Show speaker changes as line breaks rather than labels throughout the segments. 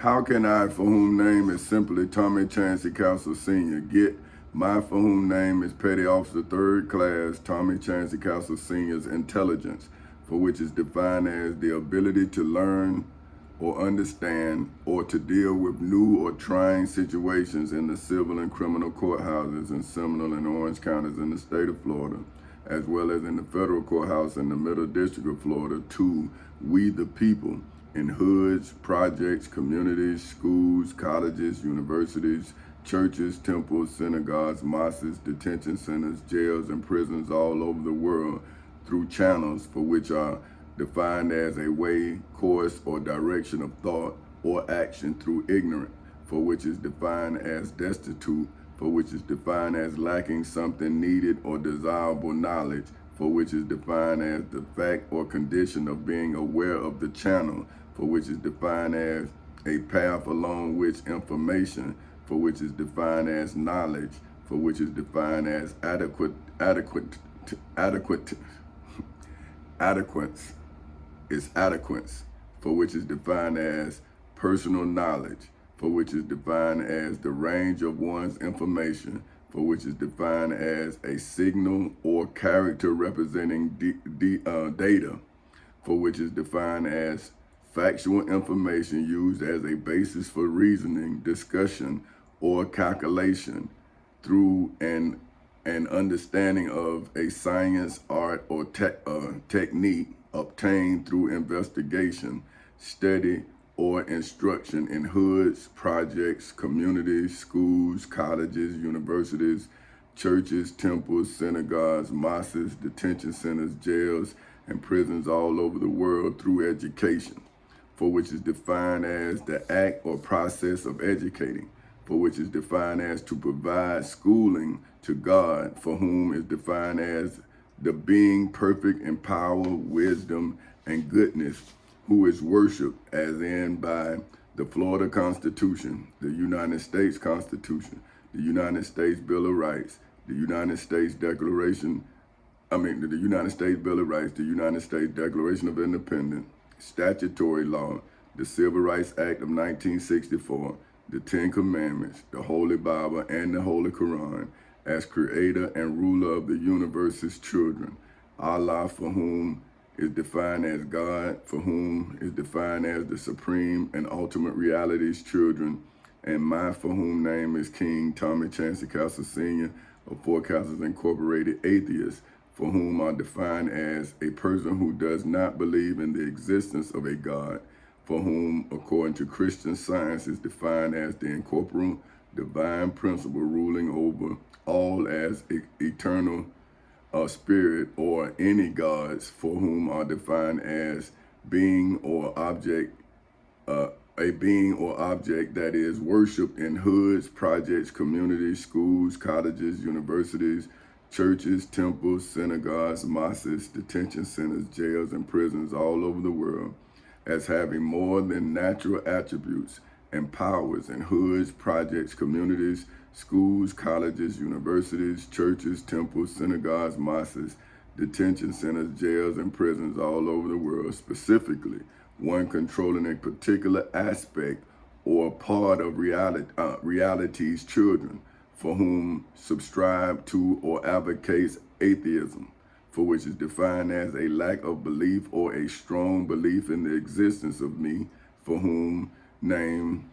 How can I, for whom name is simply Tommy Chancey Castle Sr., get my, for whom name is Petty Officer Third Class Tommy Chancey Castle Sr.'s intelligence, for which is defined as the ability to learn or understand or to deal with new or trying situations in the civil and criminal courthouses in Seminole and Orange counties in the state of Florida, as well as in the federal courthouse in the Middle District of Florida, to we the people in hoods, projects, communities, schools, colleges, universities, churches, temples, synagogues, mosques, detention centers, jails, and prisons all over the world through channels for which are defined as a way, course, or direction of thought or action through ignorant, for which is defined as destitute, for which is defined as lacking something needed or desirable knowledge, for which is defined as the fact or condition of being aware of the channel, for which is defined as a path along which information, for which is defined as knowledge, for which is defined as adequate is adequacy, for which is defined as personal knowledge, for which is defined as the range of one's information, for which is defined as a signal or character representing data, for which is defined as factual information used as a basis for reasoning, discussion, or calculation through an understanding of a science, art, or technique obtained through investigation, study, or instruction in hoods, projects, communities, schools, colleges, universities, churches, temples, synagogues, mosques, detention centers, jails, and prisons all over the world through education, for which is defined as the act or process of educating, for which is defined as to provide schooling to God, for whom is defined as the being perfect in power, wisdom, and goodness, who is worshiped as in by the Florida Constitution, the United States Constitution, the United States Bill of Rights, the United States Declaration, the United States Bill of Rights, the United States Declaration of Independence, statutory law, the Civil Rights Act of 1964, the Ten Commandments, the Holy Bible, and the Holy Quran, as creator and ruler of the universe's children, Allah, for whom is defined as God, for whom is defined as the supreme and ultimate reality's children, and my, for whom name is King Tommy Chancey Castle Sr. of Forecasters Incorporated Atheist, for whom are defined as a person who does not believe in the existence of a God, for whom, according to Christian Science, is defined as the incorporeal divine principle ruling over all as eternal spirit, or any gods, for whom are defined as being or object, a being or object that is worshipped in hoods, projects, communities, schools, colleges, universities, churches, temples, synagogues, mosques, detention centers, jails, and prisons all over the world, as having more than natural attributes and powers in hoods, projects, communities, schools, colleges, universities, churches, temples, synagogues, mosques, detention centers, jails, and prisons all over the world, specifically one controlling a particular aspect or part of reality's children, for whom subscribe to or advocates atheism, for which is defined as a lack of belief or a strong belief in the existence of me, for whom name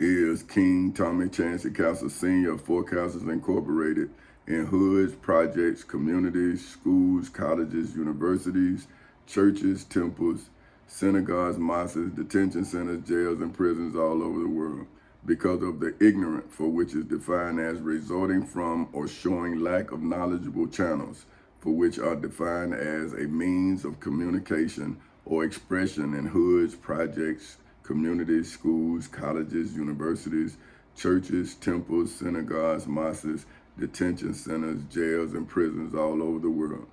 is King Tommy Chancey Castle Sr. of Forecasters Incorporated, in hoods, projects, communities, schools, colleges, universities, churches, temples, synagogues, mosques, detention centers, jails, and prisons all over the world, because of the ignorant, for which is defined as resulting from or showing lack of knowledgeable channels, for which are defined as a means of communication or expression in hoods, projects, communities, schools, colleges, universities, churches, temples, synagogues, mosques, detention centers, jails, and prisons all over the world.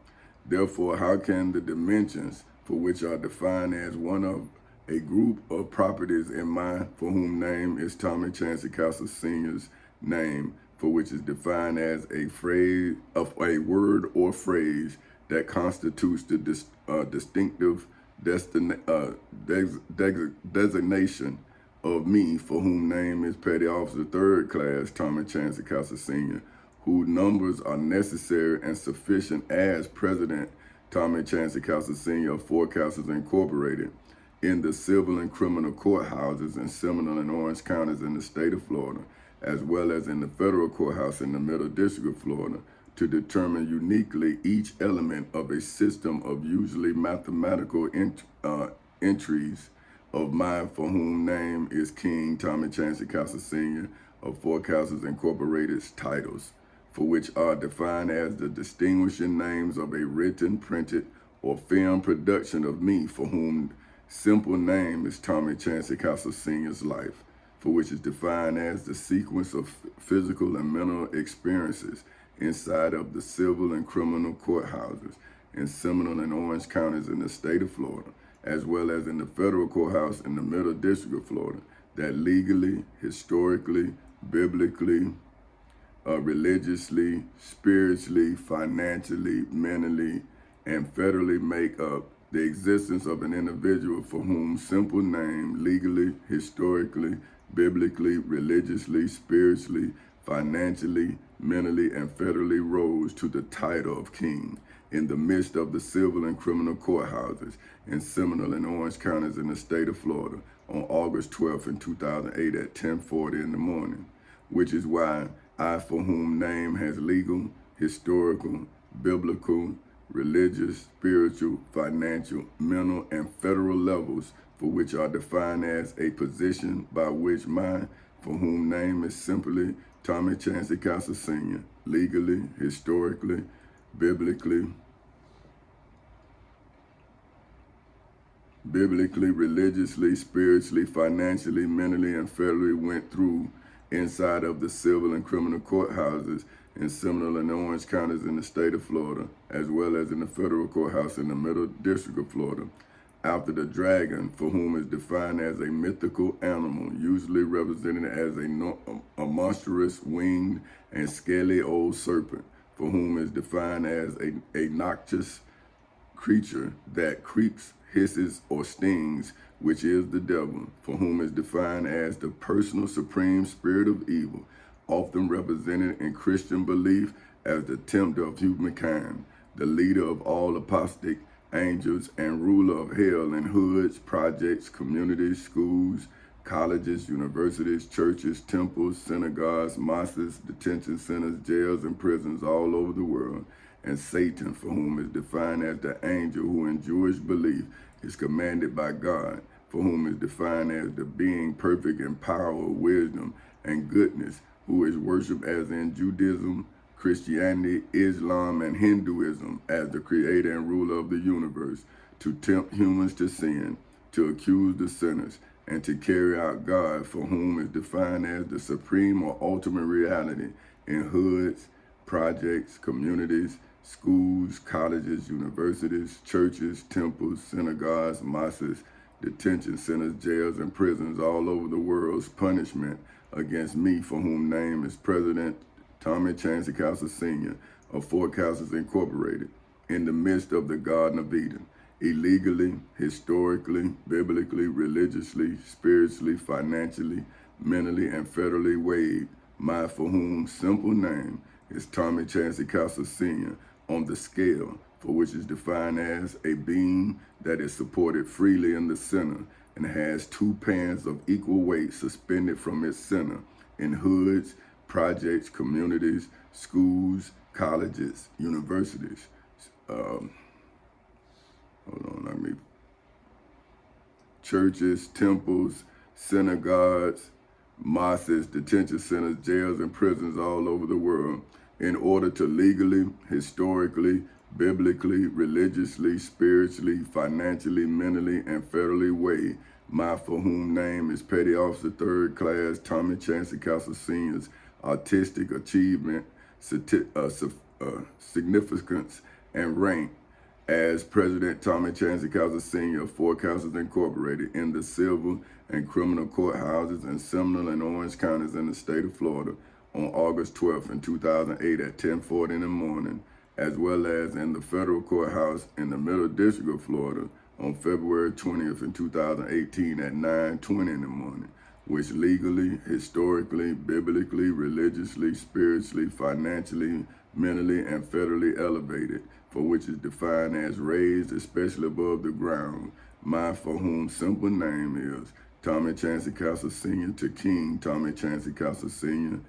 Therefore, how can the dimensions, for which are defined as one of a group of properties in my, for whom name is Tommy Chancey Castle Sr.'s name, for which is defined as a phrase of a word or phrase that constitutes the distinctive designation of me, for whom name is Petty Officer Third Class Tommy Chancey Castle Sr., whose numbers are necessary and sufficient as President Tommy Chancey Castle Sr. of Four Castles Incorporated in the civil and criminal courthouses in Seminole and Orange counties in the state of Florida, as well as in the federal courthouse in the Middle District of Florida, to determine uniquely each element of a system of usually mathematical entries of mine, for whom name is King Tommy Chancey Castle Sr. of Four Castles Incorporated's titles, for which are defined as the distinguishing names of a written, printed, or film production of me, for whom simple name is Tommy Chancey Castle Sr.'s life, for which is defined as the sequence of physical and mental experiences inside of the civil and criminal courthouses in Seminole and Orange counties in the state of Florida, as well as in the federal courthouse in the Middle District of Florida, that legally, historically, biblically, religiously, spiritually, financially, mentally, and federally make up the existence of an individual for whom simple name legally, historically, biblically, religiously, spiritually, financially, mentally, and federally rose to the title of king in the midst of the civil and criminal courthouses in Seminole and Orange counties in the state of Florida on August 12th in 2008 at 10:40 in the morning, which is why I, for whom name has legal, historical, biblical, religious, spiritual, financial, mental, and federal levels, for which are defined as a position by which mine, for whom name is simply Tommy Chancey Castle Sr., legally, historically, biblically, religiously, spiritually, financially, mentally, and federally went through inside of the civil and criminal courthouses in Seminole and Orange counties in the state of Florida, as well as in the federal courthouse in the Middle District of Florida, after the dragon, for whom is defined as a mythical animal, usually represented as a monstrous, winged, and scaly old serpent, for whom is defined as a noxious creature that creeps, hisses, or stings, which is the devil, for whom is defined as the personal supreme spirit of evil, often represented in Christian belief as the tempter of humankind, the leader of all apostate angels, and ruler of hell in hoods, projects, communities, schools, colleges, universities, churches, temples, synagogues, mosques, detention centers, jails, and prisons all over the world, and Satan, for whom is defined as the angel who in Jewish belief is commanded by God, for whom is defined as the being perfect in power, wisdom, and goodness, who is worshipped as in Judaism, Christianity, Islam, and Hinduism as the creator and ruler of the universe, to tempt humans to sin, to accuse the sinners, and to carry out God, for whom is defined as the supreme or ultimate reality in hoods, projects, communities, schools, colleges, universities, churches, temples, synagogues, mosques, detention centers, jails, and prisons all over the world's punishment against me, for whom name is President Tommy Chancey Castle Sr. of Four Castles Incorporated, in the midst of the Garden of Eden, illegally, historically, biblically, religiously, spiritually, financially, mentally, and federally waived, my for whom simple name is Tommy Chancey Castle Sr. on the scale, for which is defined as a beam that is supported freely in the center and has two pans of equal weight suspended from its center in hoods, projects, communities, schools, colleges, universities. Churches, temples, synagogues, mosques, detention centers, jails, and prisons all over the world, in order to legally, historically, biblically, religiously, spiritually, financially, mentally, and federally weigh my for whom name is Petty Officer Third Class Tommy Chancey Castle Sr.'s artistic achievement, significance, and rank as President Tommy Chancey Castle Sr. of Four Castles Incorporated in the civil and criminal courthouses in Seminole and Orange counties in the state of Florida on August 12th in 2008 at 10:40 in the morning, as well as in the federal courthouse in the Middle District of Florida on February 20th in 2018 at 9:20 in the morning, which legally, historically, biblically, religiously, spiritually, financially, mentally, and federally elevated, for which is defined as raised, especially above the ground, my for whom simple name is Tommy Chancey Castle Sr. to King Tommy Chancey Castle Sr.,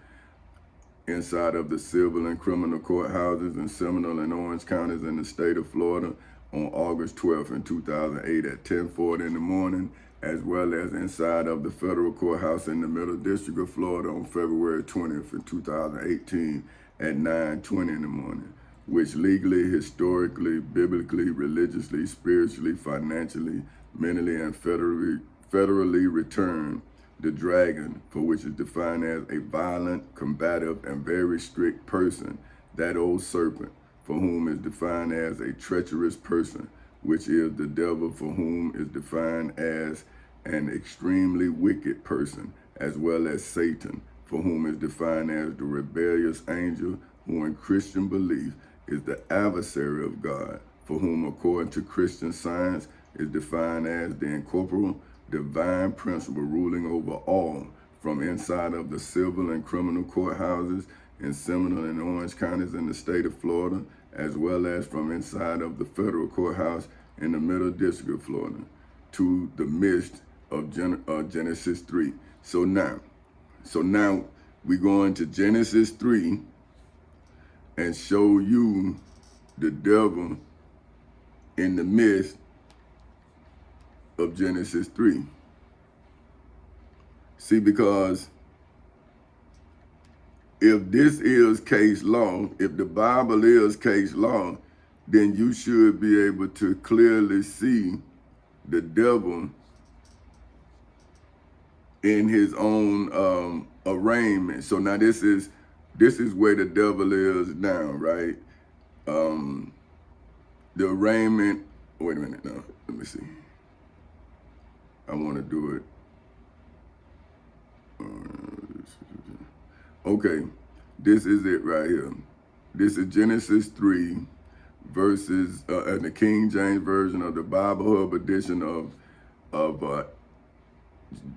inside of the civil and criminal courthouses in Seminole and Orange counties in the state of Florida on August 12th in 2008 at 10:40 in the morning, as well as inside of the federal courthouse in the Middle District of Florida on February 20th in 2018 at 9:20 in the morning, which legally, historically, biblically, religiously, spiritually, financially, mentally, and federally returned the dragon, for which is defined as a violent, combative, and very strict person, that old serpent, for whom is defined as a treacherous person, which is the devil, for whom is defined as an extremely wicked person, as well as Satan, for whom is defined as the rebellious angel, who in Christian belief is the adversary of God, for whom according to Christian Science is defined as the incorporeal divine principle ruling over all, from inside of the civil and criminal courthouses in Seminole and Orange counties in the state of Florida, as well as from inside of the federal courthouse in the Middle District of Florida, to the midst of Genesis 3. So now we go into Genesis 3 and show you the devil in the midst of Genesis 3. See, because if this is case law, if the Bible is case law, then you should be able to clearly see the devil in his own arraignment. So now this is where the devil is now, right? The arraignment, wait a minute now, let me see. I want to do it. Okay, this is it right here. This is Genesis 3 verses, in the King James Version of the Bible Hub edition of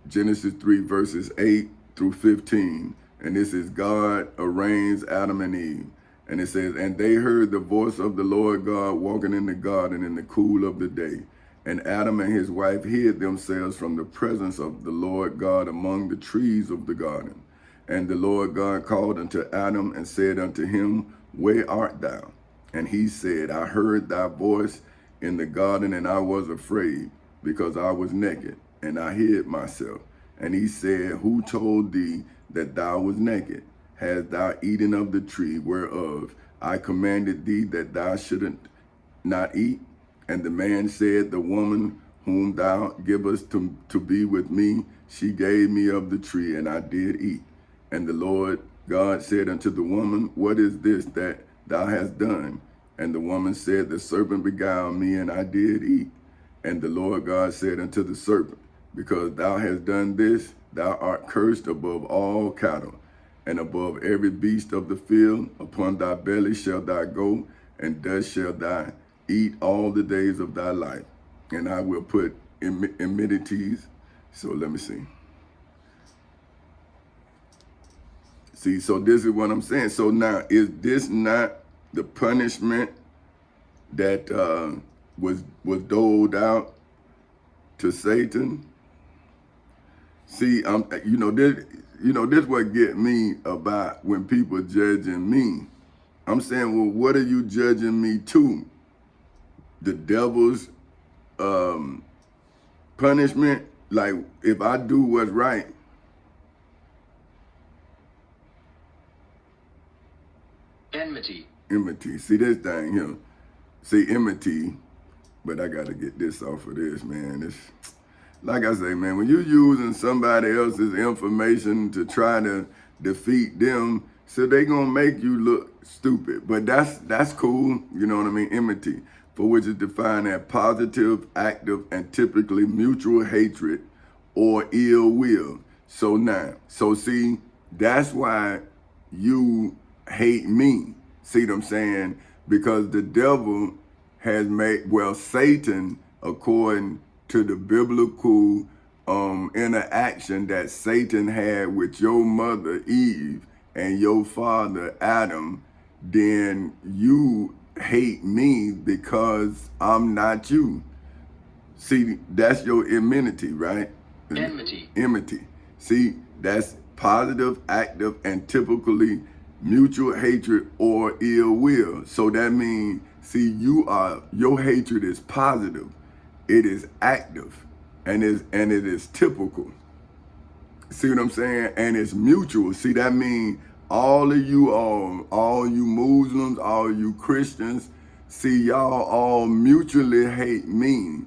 Genesis 3 verses 8 through 15. And this is God arraigns Adam and Eve. And it says, and they heard the voice of the Lord God walking in the garden in the cool of the day. And Adam and his wife hid themselves from the presence of the Lord God among the trees of the garden. And the Lord God called unto Adam and said unto him, where art thou? And he said, I heard thy voice in the garden, and I was afraid, because I was naked, and I hid myself. And he said, who told thee that thou was naked? Hast thou eaten of the tree whereof I commanded thee that thou shouldest not eat? And the man said, the woman whom thou givest to be with me, she gave me of the tree, and I did eat. And the Lord God said unto the woman, what is this that thou hast done? And the woman said, the serpent beguiled me, and I did eat. And the Lord God said unto the serpent, because thou hast done this, thou art cursed above all cattle, and above every beast of the field. Upon thy belly shalt thou go, and dust shalt thou eat all the days of thy life. And I will put enmities. So let me see. See, so this is what I'm saying. So now, is this not the punishment that was doled out to Satan? See, this what get me about when people judging me. I'm saying, well, what are you judging me to? The devil's punishment? Like, if I do what's right, enmity. See this thing here. See, enmity, but I gotta get this off of this, man. It's like I say, man, when you're using somebody else's information to try to defeat them, so they gonna make you look stupid. But that's cool, you know what I mean? Enmity, for which is defined as positive, active, and typically mutual hatred or ill will. So now, see, that's why you hate me. See what I'm saying? Because the devil has made, Satan according to the biblical interaction that Satan had with your mother Eve and your father Adam, then you hate me because I'm not you. See, that's your enmity, right? Enmity. See, that's positive, active, and typically mutual hatred or ill will. So that means, see, your hatred is positive, it is active, and it is typical. See what I'm saying? And it's mutual. See, that means all you Muslims, all you Christians, see, y'all all mutually hate me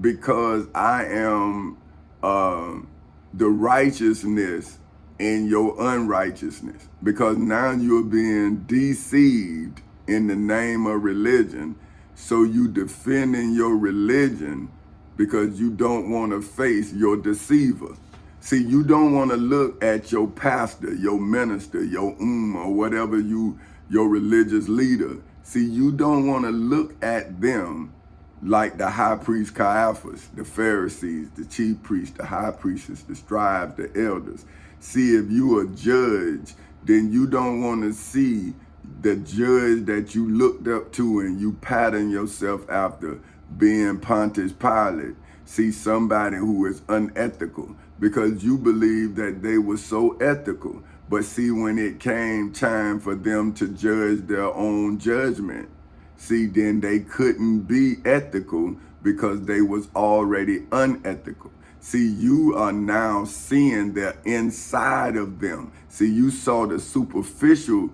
because I am the righteousness in your unrighteousness. Because now you're being deceived in the name of religion. So you defending your religion because you don't want to face your deceiver. See, you don't want to look at your pastor, your minister, your or whatever your religious leader. See, you don't want to look at them like the high priest Caiaphas, the Pharisees, the chief priests, the high priestess, the scribes, the elders. See, if you a judge, then you don't want to see the judge that you looked up to and you pattern yourself after being Pontius Pilate. See, somebody who is unethical because you believe that they were so ethical. But see, when it came time for them to judge their own judgment, see, then they couldn't be ethical because they was already unethical. See, you are now seeing the inside of them. See, you saw the superficial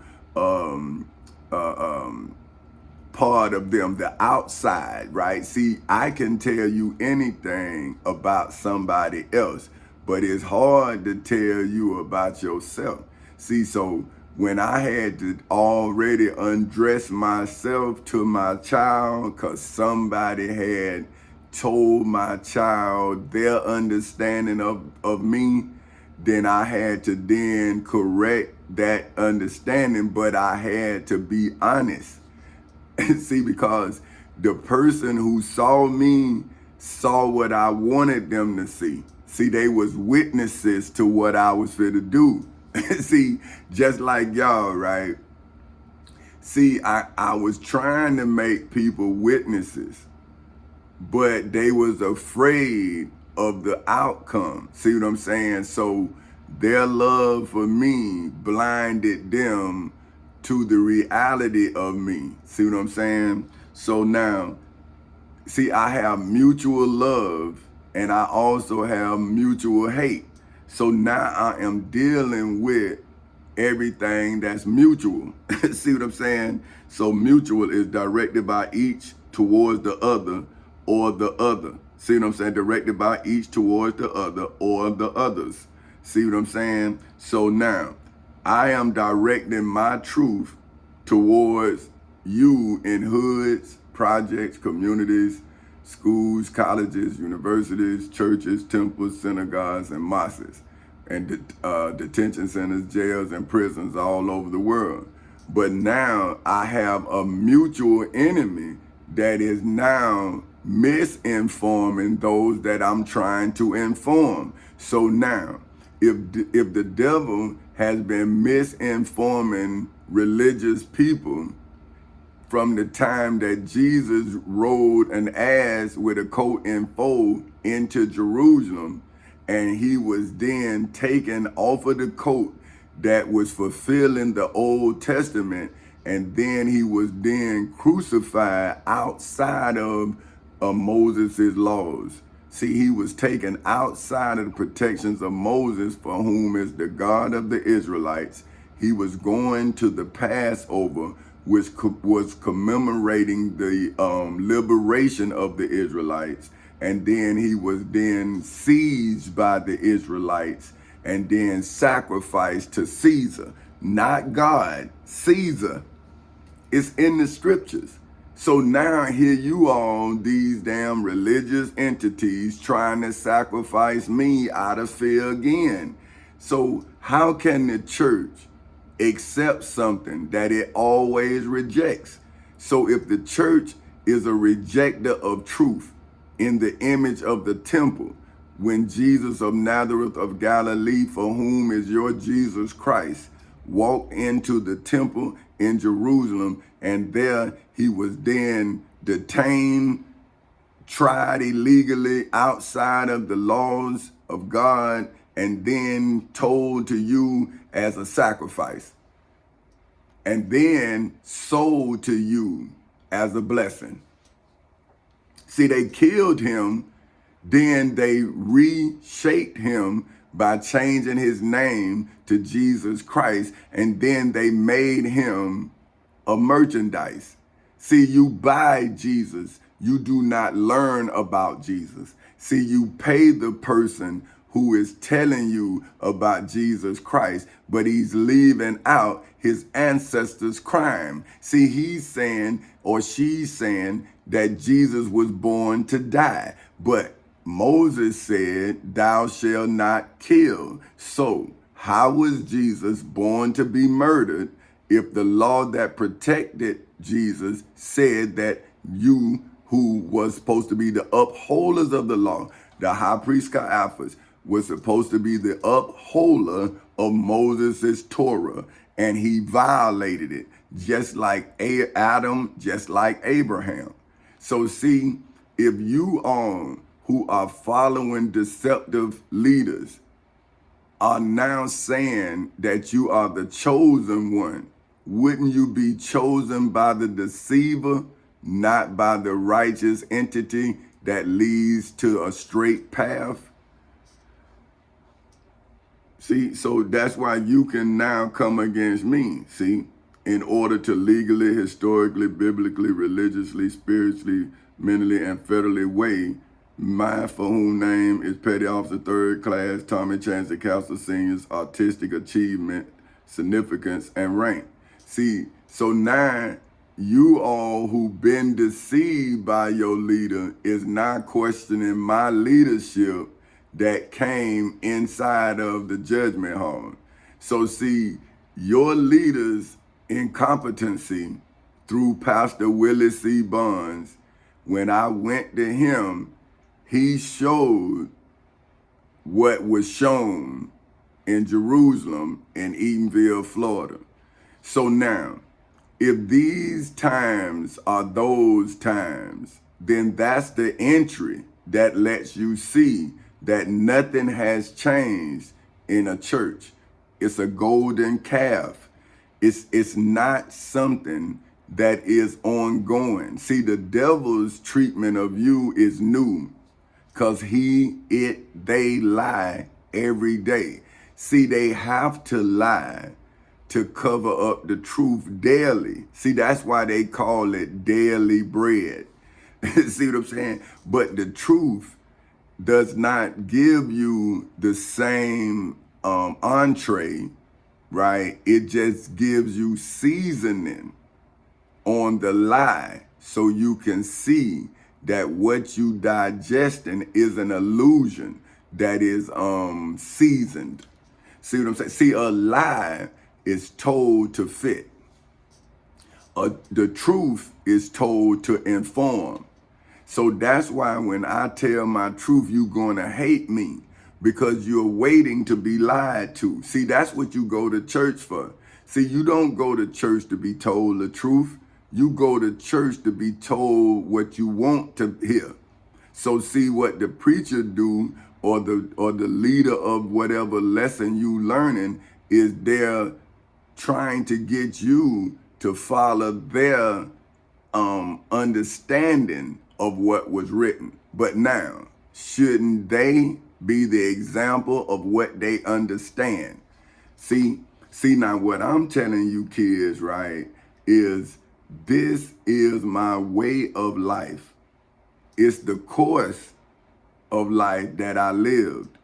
part of them, the outside, right? See, I can tell you anything about somebody else, but it's hard to tell you about yourself. See, so when I had to already undress myself to my child because somebody had told my child their understanding of me, then I had to then correct that understanding, but I had to be honest. See, because the person who saw me saw what I wanted them to see. See, they was witnesses to what I was fit to do. See, just like y'all, right? See, I was trying to make people witnesses, but they was afraid of the outcome. See what I'm saying? So their love for me blinded them to the reality of me. See what I'm saying? So now, see, I have mutual love and I also have mutual hate. So now I am dealing with everything that's mutual. See what I'm saying? So mutual is directed by each towards the other or the other. See what I'm saying? Directed by each towards the other or the others. See what I'm saying? So now I am directing my truth towards you in hoods, projects, communities, schools, colleges, universities, churches, temples, synagogues, and mosques, and detention centers, jails, and prisons all over the world. But now I have a mutual enemy that is now misinforming those that I'm trying to inform. So now, if the devil has been misinforming religious people from the time that Jesus rode an ass with a coat and fold into Jerusalem, and he was then taken off of the coat that was fulfilling the Old Testament, and then he was then crucified outside of Moses' laws. See, he was taken outside of the protections of Moses, for whom is the God of the Israelites. He was going to the Passover, which was commemorating the liberation of the Israelites. And then he was then seized by the Israelites and then sacrificed to Caesar, not God, Caesar. It's in the scriptures. So now here you are, these damn religious entities trying to sacrifice me out of fear again. So how can the church accept something that it always rejects? So if the church is a rejecter of truth, in the image of the temple, when Jesus of Nazareth of Galilee, for whom is your Jesus Christ, walked into the temple in Jerusalem, and there he was then detained, tried illegally outside of the laws of God, and then told to you as a sacrifice, and then sold to you as a blessing. See, they killed him, then they reshaped him by changing his name to Jesus Christ, and then they made him a merchandise. See, you buy Jesus, you do not learn about Jesus. See, you pay the person who is telling you about Jesus Christ, but he's leaving out his ancestors' crime. See, he's saying, or she's saying, that Jesus was born to die, but Moses said, thou shalt not kill. So how was Jesus born to be murdered if the law that protected Jesus said that you, who was supposed to be the upholders of the law, the high priest Caiaphas, was supposed to be the upholder of Moses' Torah, and he violated it, just like Adam, just like Abraham. So see, if you who are following deceptive leaders are now saying that you are the chosen one, wouldn't you be chosen by the deceiver, not by the righteous entity that leads to a straight path? See, so that's why you can now come against me, see, in order to legally, historically, biblically, religiously, spiritually, mentally, and federally weigh my for whom name is Petty Officer Third Class Tommy Chance Castle Senior's artistic achievement, significance, and rank. See, so now you all who've been deceived by your leader is not questioning my leadership that came inside of the judgment hall. So see, your leader's incompetency through Pastor Willie C. Bonds, when I went to him, he showed what was shown in Jerusalem in Eatonville, Florida. So now, if these times are those times, then that's the entry that lets you see that nothing has changed in a church. It's a golden calf. It's not something that is ongoing. See, the devil's treatment of you is new, because they lie every day. See, they have to lie to cover up the truth daily. See, that's why they call it daily bread. See what I'm saying? But the truth does not give you the same entree, right? It just gives you seasoning on the lie, so you can see that what you digesting is an illusion that is seasoned. See what I'm saying? See, a lie is told to fit. The truth is told to inform. So that's why when I tell my truth, you're gonna hate me, because you're waiting to be lied to. See, that's what you go to church for. See, you don't go to church to be told the truth. You go to church to be told what you want to hear. So see, what the preacher do, or the leader of whatever lesson you learning, is they're trying to get you to follow their understanding of what was written. But now, shouldn't they be the example of what they understand? See now what I'm telling you kids, right, is this is my way of life. It's the course of life that I lived.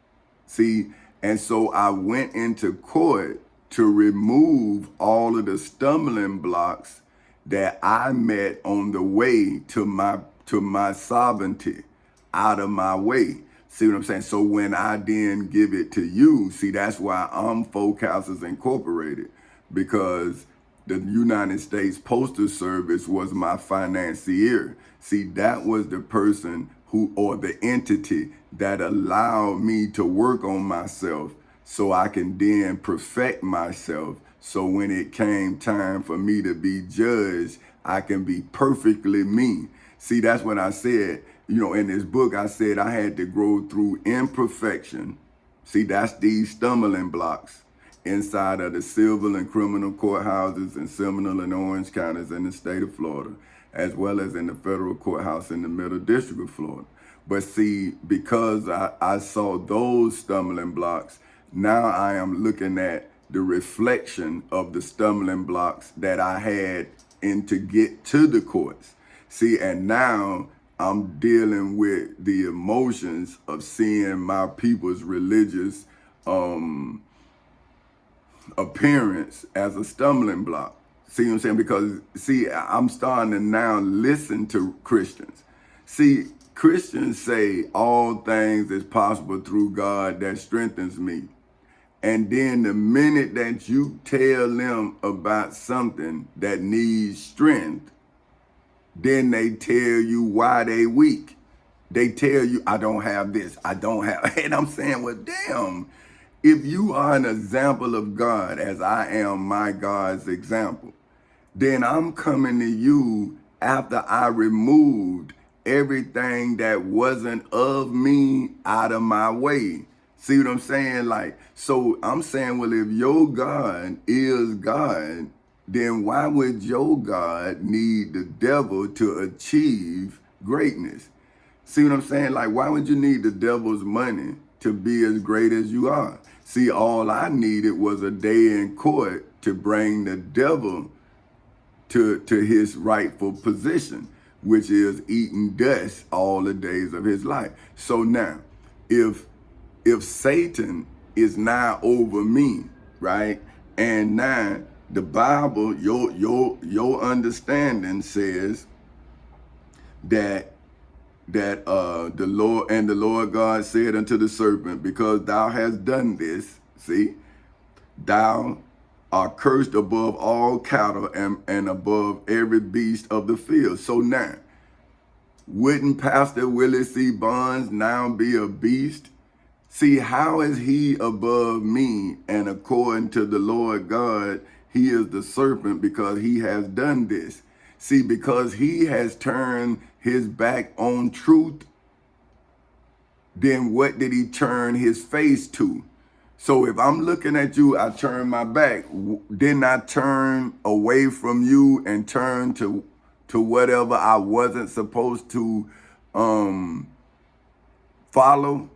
See, and so I went into court to remove all of the stumbling blocks that I met on the way to my sovereignty, out of my way. See what I'm saying? So when I then give it to you, see, that's why I'm Folk Houses Incorporated, because the United States Postal Service was my financier. See, that was the person or the entity that allowed me to work on myself so I can then perfect myself. So when it came time for me to be judged, I can be perfectly me. See, that's what I said. In this book, I said I had to grow through imperfection. See, that's these stumbling blocks inside of the civil and criminal courthouses in Seminole and Orange counties in the state of Florida, as well as in the federal courthouse in the Middle District of Florida. But see, because I saw those stumbling blocks, now I am looking at the reflection of the stumbling blocks that I had in to get to the courts. See, and now I'm dealing with the emotions of seeing my people's religious appearance as a stumbling block. See what I'm saying? Because, see, I'm starting to now listen to Christians. See, Christians say all things is possible through God that strengthens me. And then the minute that you tell them about something that needs strength, then they tell you why they weak. They tell you, I don't have this, I don't have, and I'm saying, well, damn, if you are an example of God, as I am my God's example, then I'm coming to you after I removed everything that wasn't of me out of my way. See what I'm saying? Like, so I'm saying, well, if your God is God, then why would your God need the devil to achieve greatness? See what I'm saying? Like, why would you need the devil's money to be as great as you are? See, all I needed was a day in court to bring the devil to his rightful position, which is eating dust all the days of his life. So now, if Satan is now over me, right? And now the Bible, your understanding says that the Lord God said unto the serpent, because thou hast done this, see, thou art cursed above all cattle and above every beast of the field. So now, wouldn't Pastor Willie C. Bonds now be a beast? See, how is he above me? And according to the Lord God, he is the serpent because he has done this. See, because he has turned his back on truth, then what did he turn his face to? So if I'm looking at you, I turn my back. Didn't I turn away from you and turn to whatever I wasn't supposed to follow?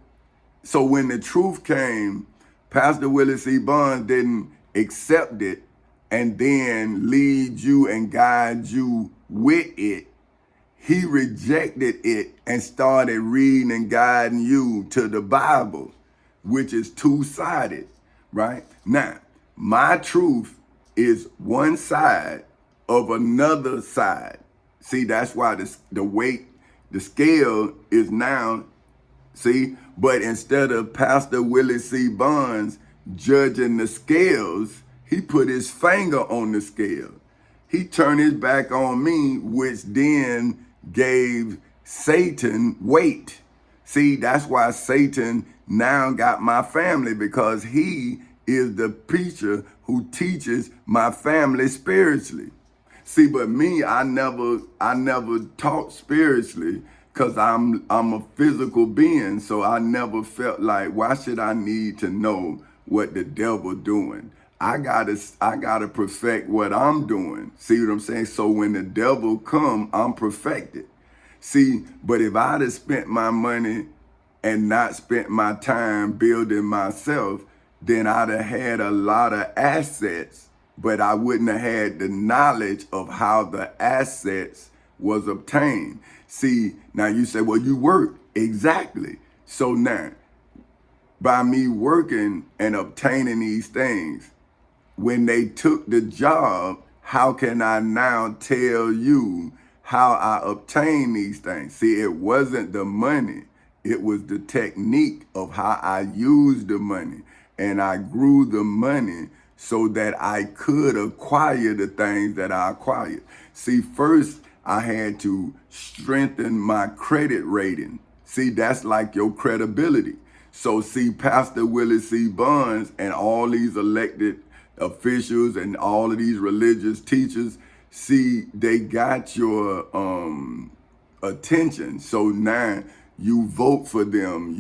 So when the truth came, Pastor Willie C. Bonds didn't accept it and then lead you and guide you with it. He rejected it and started reading and guiding you to the Bible, which is two-sided, right? Now, my truth is one side of another side. See, that's why the weight, the scale is now, see? But instead of Pastor Willie C. Bonds judging the scales, he put his finger on the scale. He turned his back on me, which then gave Satan weight. See, that's why Satan now got my family, because he is the preacher who teaches my family spiritually. See, but me, I never taught spiritually, because I'm a physical being. So I never felt like, why should I need to know what the devil doing? I gotta perfect what I'm doing. See what I'm saying? So when the devil come, I'm perfected. See, but if I'd have spent my money and not spent my time building myself, then I'd have had a lot of assets, but I wouldn't have had the knowledge of how the assets was obtained. See, now you say, well, you work. Exactly. So now, by me working and obtaining these things, when they took the job, how can I now tell you how I obtained these things? See, it wasn't the money. It was the technique of how I used the money. And I grew the money so that I could acquire the things that I acquired. See, first, I had to strengthen my credit rating. See, that's like your credibility. So see, Pastor Willie C. Bonds and all these elected officials and all of these religious teachers, see, they got your attention. So now you vote for them,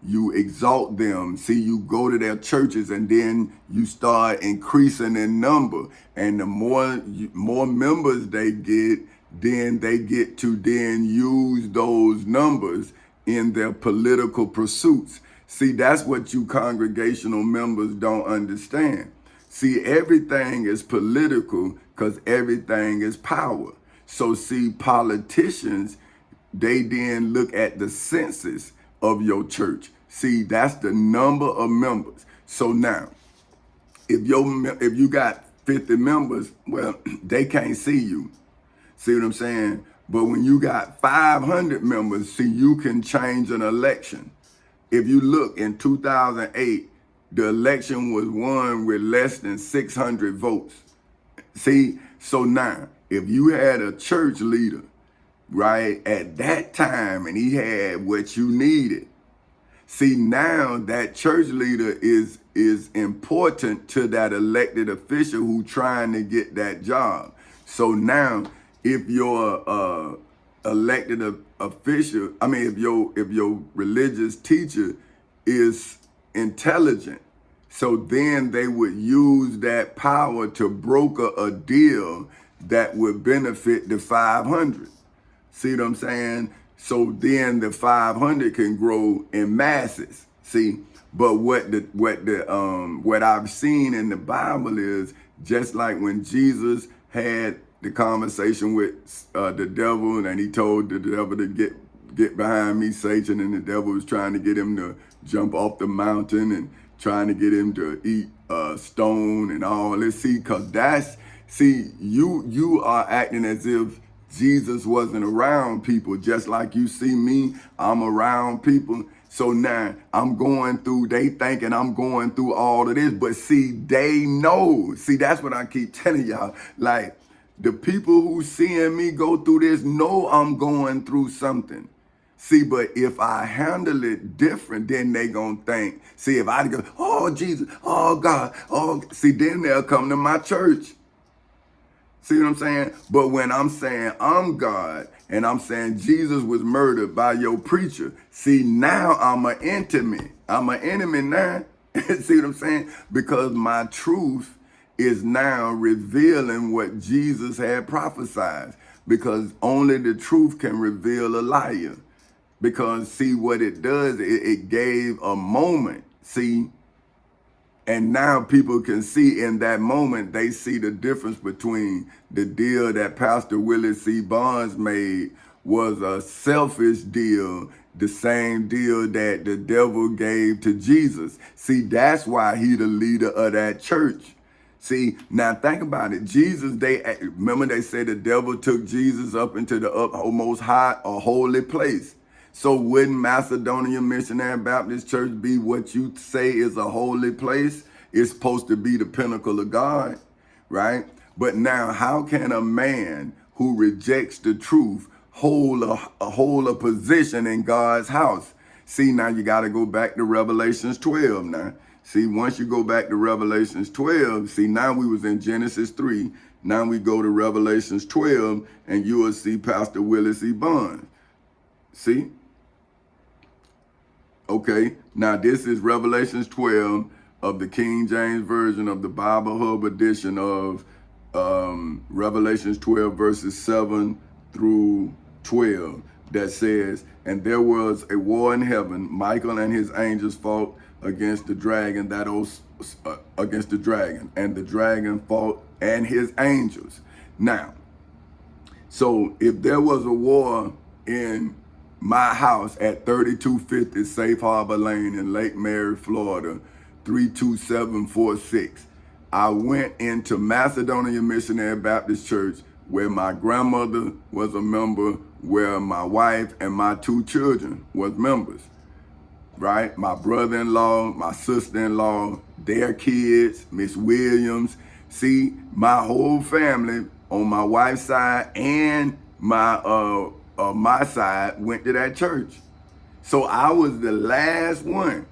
you exalt them. See, you go to their churches, and then you start increasing in number. And the more members they get, then they get to then use those numbers in their political pursuits. See, that's what you congregational members don't understand. See, everything is political because everything is power. So see, politicians, they then look at the census of your church. See, that's the number of members. So now, if you got 50 members, well, they can't see you. See what I'm saying? But when you got 500 members, see, you can change an election. If you look in 2008, the election was won with less than 600 votes. See, so now, if you had a church leader, right, at that time, and he had what you needed, see, now that church leader is important to that elected official who trying to get that job. So now, if your elected official, if your religious teacher is intelligent, so then they would use that power to broker a deal that would benefit the 500. See what I'm saying? So then the 500 can grow in masses. See, but what I've seen in the Bible is just like when Jesus had the conversation with the devil, and he told the devil to get behind me, Satan, and the devil was trying to get him to jump off the mountain and trying to get him to eat stone and all this. See, because you are acting as if Jesus wasn't around people. Just like you see me, I'm around people. So now I'm going through, they thinking I'm going through all of this, but see, they know. See, that's what I keep telling y'all. Like, the people who seeing me go through this know I'm going through something. See, but if I handle it different, then they gonna think, see, if I go, oh, Jesus, oh, God, oh, see, then they'll come to my church. See what I'm saying? But when I'm saying I'm God, and I'm saying Jesus was murdered by your preacher, see, now I'm an enemy. I'm an enemy now. See what I'm saying? Because my truth is now revealing what Jesus had prophesied, because only the truth can reveal a liar. Because see what it does, it gave a moment, see, and now people can see in that moment, they see the difference between the deal that Pastor Willie C. Bonds made was a selfish deal, the same deal that the devil gave to Jesus. See, that's why he the leader of that church. See, now think about it. Jesus, remember they said the devil took Jesus up into the utmost high or holy place. So wouldn't Macedonia Missionary Baptist Church be what you say is a holy place? It's supposed to be the pinnacle of God, right? But now how can a man who rejects the truth hold a position in God's house? See, now you got to go back to Revelations 12 now. See, once you go back to Revelations 12, see, now we was in Genesis 3. Now we go to Revelations 12, and you will see Pastor Willie C. Bonds. See? Okay, now this is Revelations 12 of the King James Version of the Bible Hub edition of Revelations 12, verses 7 through 12, that says, and there was a war in heaven. Michael and his angels fought against the dragon, and the dragon fought and his angels. Now, so if there was a war in my house at 3250 Safe Harbor Lane in Lake Mary, Florida, 32746, I went into Macedonia Missionary Baptist Church, where my grandmother was a member, where my wife and my 2 children was members. Right? My brother-in-law, my sister-in-law, their kids, Miss Williams. See, my whole family on my wife's side and my side went to that church. So I was the last one.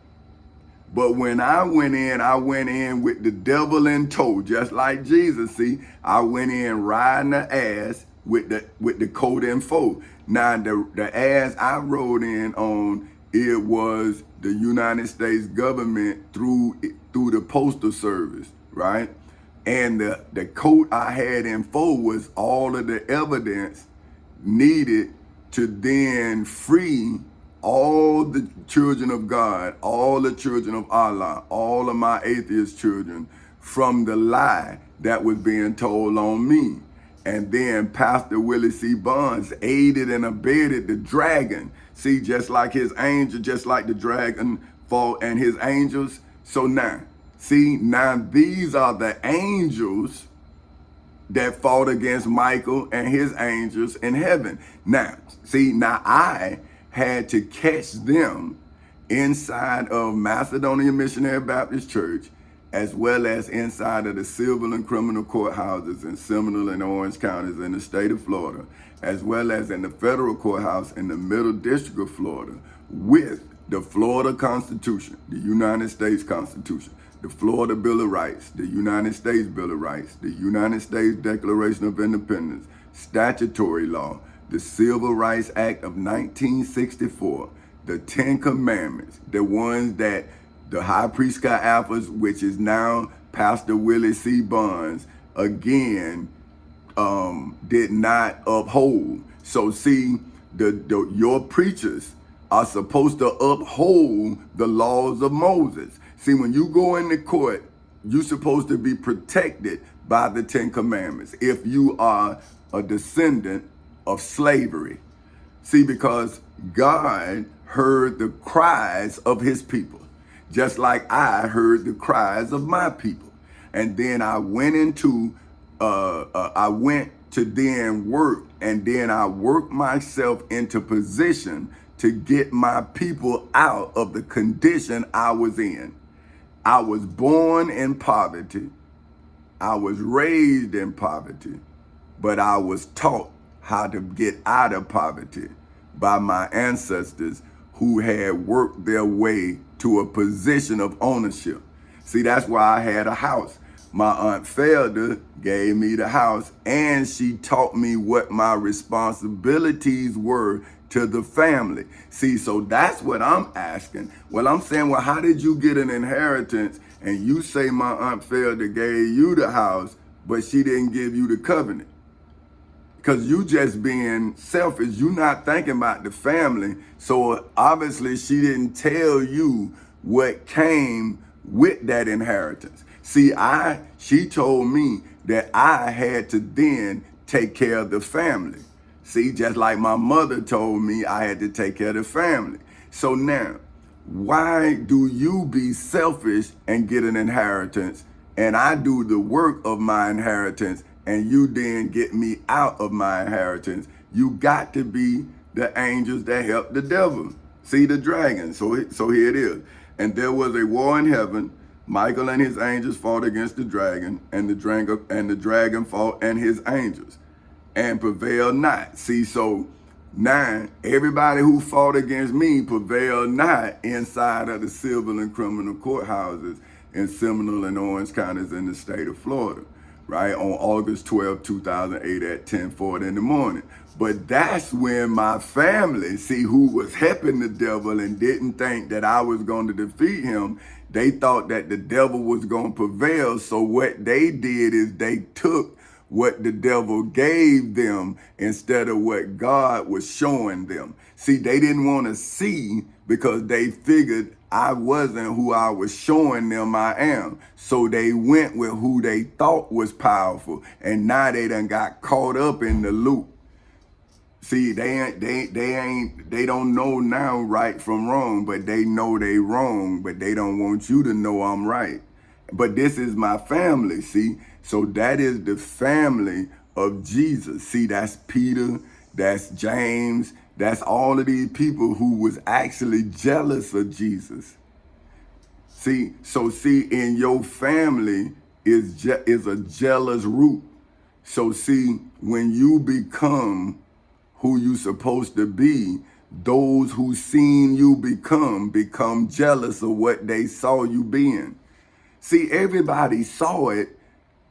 But when I went in with the devil in tow, just like Jesus. See, I went in riding the ass with the coat in full. Now the ass I rode in on, it was the United States government through the postal service, right? And the coat I had in full was all of the evidence needed to then free all the children of God, all the children of Allah, all of my atheist children from the lie that was being told on me. And then Pastor Willie C. Bonds aided and abetted the dragon. See, just like his angel, just like the dragon fought and his angels. So now, see, now these are the angels that fought against Michael and his angels in heaven. Now, see, now I had to catch them inside of Macedonia Missionary Baptist Church, as well as inside of the civil and criminal courthouses in Seminole and Orange counties in the state of Florida, as well as in the federal courthouse in the Middle District of Florida, with the Florida Constitution, the United States Constitution, the Florida Bill of Rights, the United States Bill of Rights, the United States Declaration of Independence, statutory law, the Civil Rights Act of 1964, the Ten Commandments, the ones that the High Priest Caiaphas, which is now Pastor Willie C. Bonds, again, did not uphold. So see, your preachers are supposed to uphold the laws of Moses. See, when you go into court, you're supposed to be protected by the Ten Commandments if you are a descendant of slavery. See, because God heard the cries of his people, just like I heard the cries of my people. And then I went to then work, and then I worked myself into position to get my people out of the condition I was in. I was born in poverty. I was raised in poverty, but I was taught how to get out of poverty by my ancestors who had worked their way to a position of ownership. See, that's why I had a house. My Aunt Felder gave me the house, and she taught me what my responsibilities were to the family. See, so that's what I'm asking. Well, I'm saying, well, how did you get an inheritance? And you say my Aunt Felder gave you the house, but she didn't give you the covenant. Because you just being selfish. You not thinking about the family. So obviously she didn't tell you what came with that inheritance. See, she told me that I had to then take care of the family. See, just like my mother told me I had to take care of the family. So now, why do you be selfish and get an inheritance, and I do the work of my inheritance, and you then get me out of my inheritance? You got to be the angels that help the devil. See, the dragon. So here it is. And there was a war in heaven. Michael and his angels fought against the dragon, and the dragon fought and his angels, and prevailed not. See, so now everybody who fought against me prevailed not inside of the civil and criminal courthouses in Seminole and Orange counties in the state of Florida, right? On August 12, 2008 at 10:40 in the morning. But that's when my family, see, who was helping the devil and didn't think that I was going to defeat him, they thought that the devil was going to prevail. So what they did is they took what the devil gave them instead of what God was showing them. See, they didn't want to see because they figured I wasn't who I was showing them I am. So they went with who they thought was powerful. And now they done got caught up in the loop. See, they don't know now right from wrong, but they know they wrong, but they don't want you to know I'm right. But this is my family, see? So that is the family of Jesus. See, that's Peter, that's James, that's all of these people who was actually jealous of Jesus. See, so see, in your family is a jealous root. So see, when you become who you supposed to be, Those who seen you become jealous of what they saw you being. See, everybody saw it,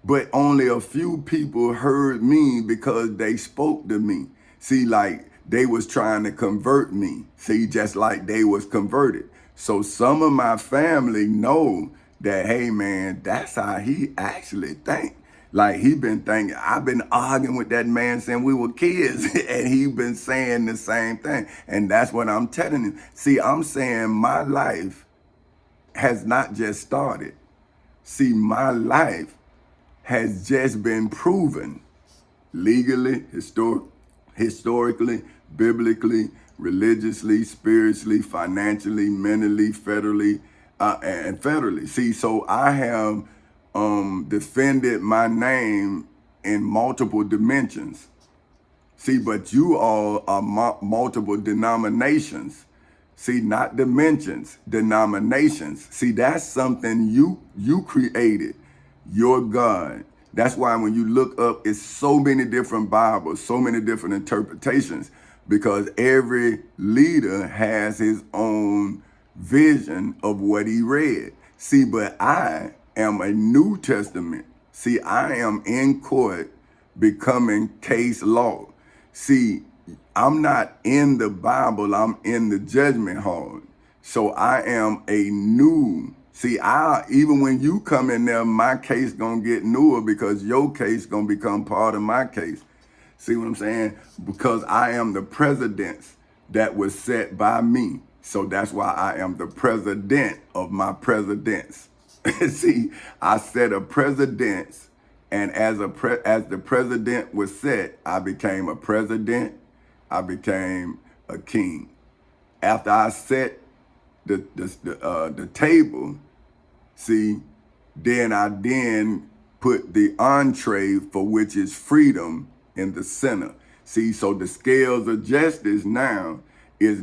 but only a few people heard me because they spoke to me. See, like they was trying to convert me. See, just like they was converted. So some of my family know that, hey man, that's how he actually think. Like he been thinking, I've been arguing with that man since we were kids and he been saying the same thing. And that's what I'm telling him. See, I'm saying my life has not just started. See, my life has just been proven legally, historically, biblically, religiously, spiritually, financially, mentally, federally, and federally. See, so I have defended my name in multiple dimensions. See, but you all are multiple denominations. See, not dimensions, denominations. See, that's something you created, your God. That's why when you look up, it's so many different Bibles, so many different interpretations, because every leader has his own vision of what he read. See, but I am a New Testament. See, I am in court becoming case law. See, I'm not in the Bible, I'm in the judgment hall. So I am a new, see, even when you come in there, my case gonna get newer because your case gonna become part of my case. See what I'm saying? Because I am the precedence that was set by me. So that's why I am the president of my presidents. See, I set a precedence, and as the president was set, I became a president. I became a king. After I set the table, see, then I put the entree, for which is freedom, in the center. See, so the scales of justice now is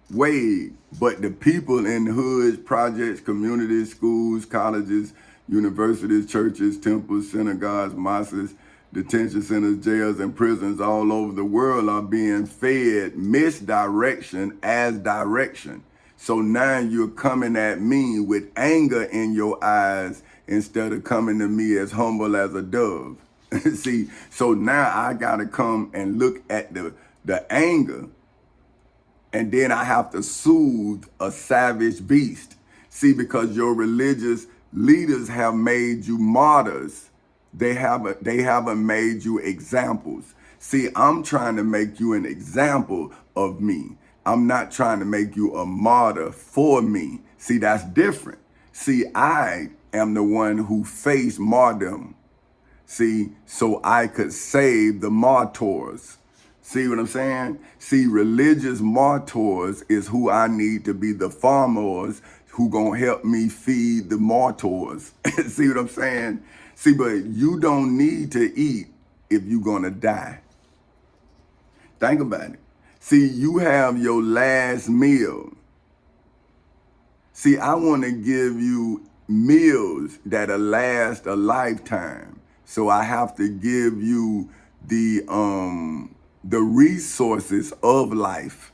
weighed, but the people in the hoods, projects, communities, schools, colleges, universities, churches, temples, synagogues, mosques, detention centers, jails, and prisons all over the world are being fed misdirection as direction. So now you're coming at me with anger in your eyes instead of coming to me as humble as a dove. See, so now I gotta come and look at the anger, and then I have to soothe a savage beast. See, because your religious leaders have made you martyrs. They haven't made you examples. See, I'm trying to make you an example of me. I'm not trying to make you a martyr for me. See, that's different. See, I am the one who faced martyrdom. See, so I could save the martyrs. See what I'm saying? See, religious martyrs is who I need to be the farmers who gonna help me feed the martyrs. See what I'm saying? See, but you don't need to eat if you're gonna die. Think about it. See, you have your last meal. See, I wanna give you meals that'll last a lifetime. So I have to give you the resources of life.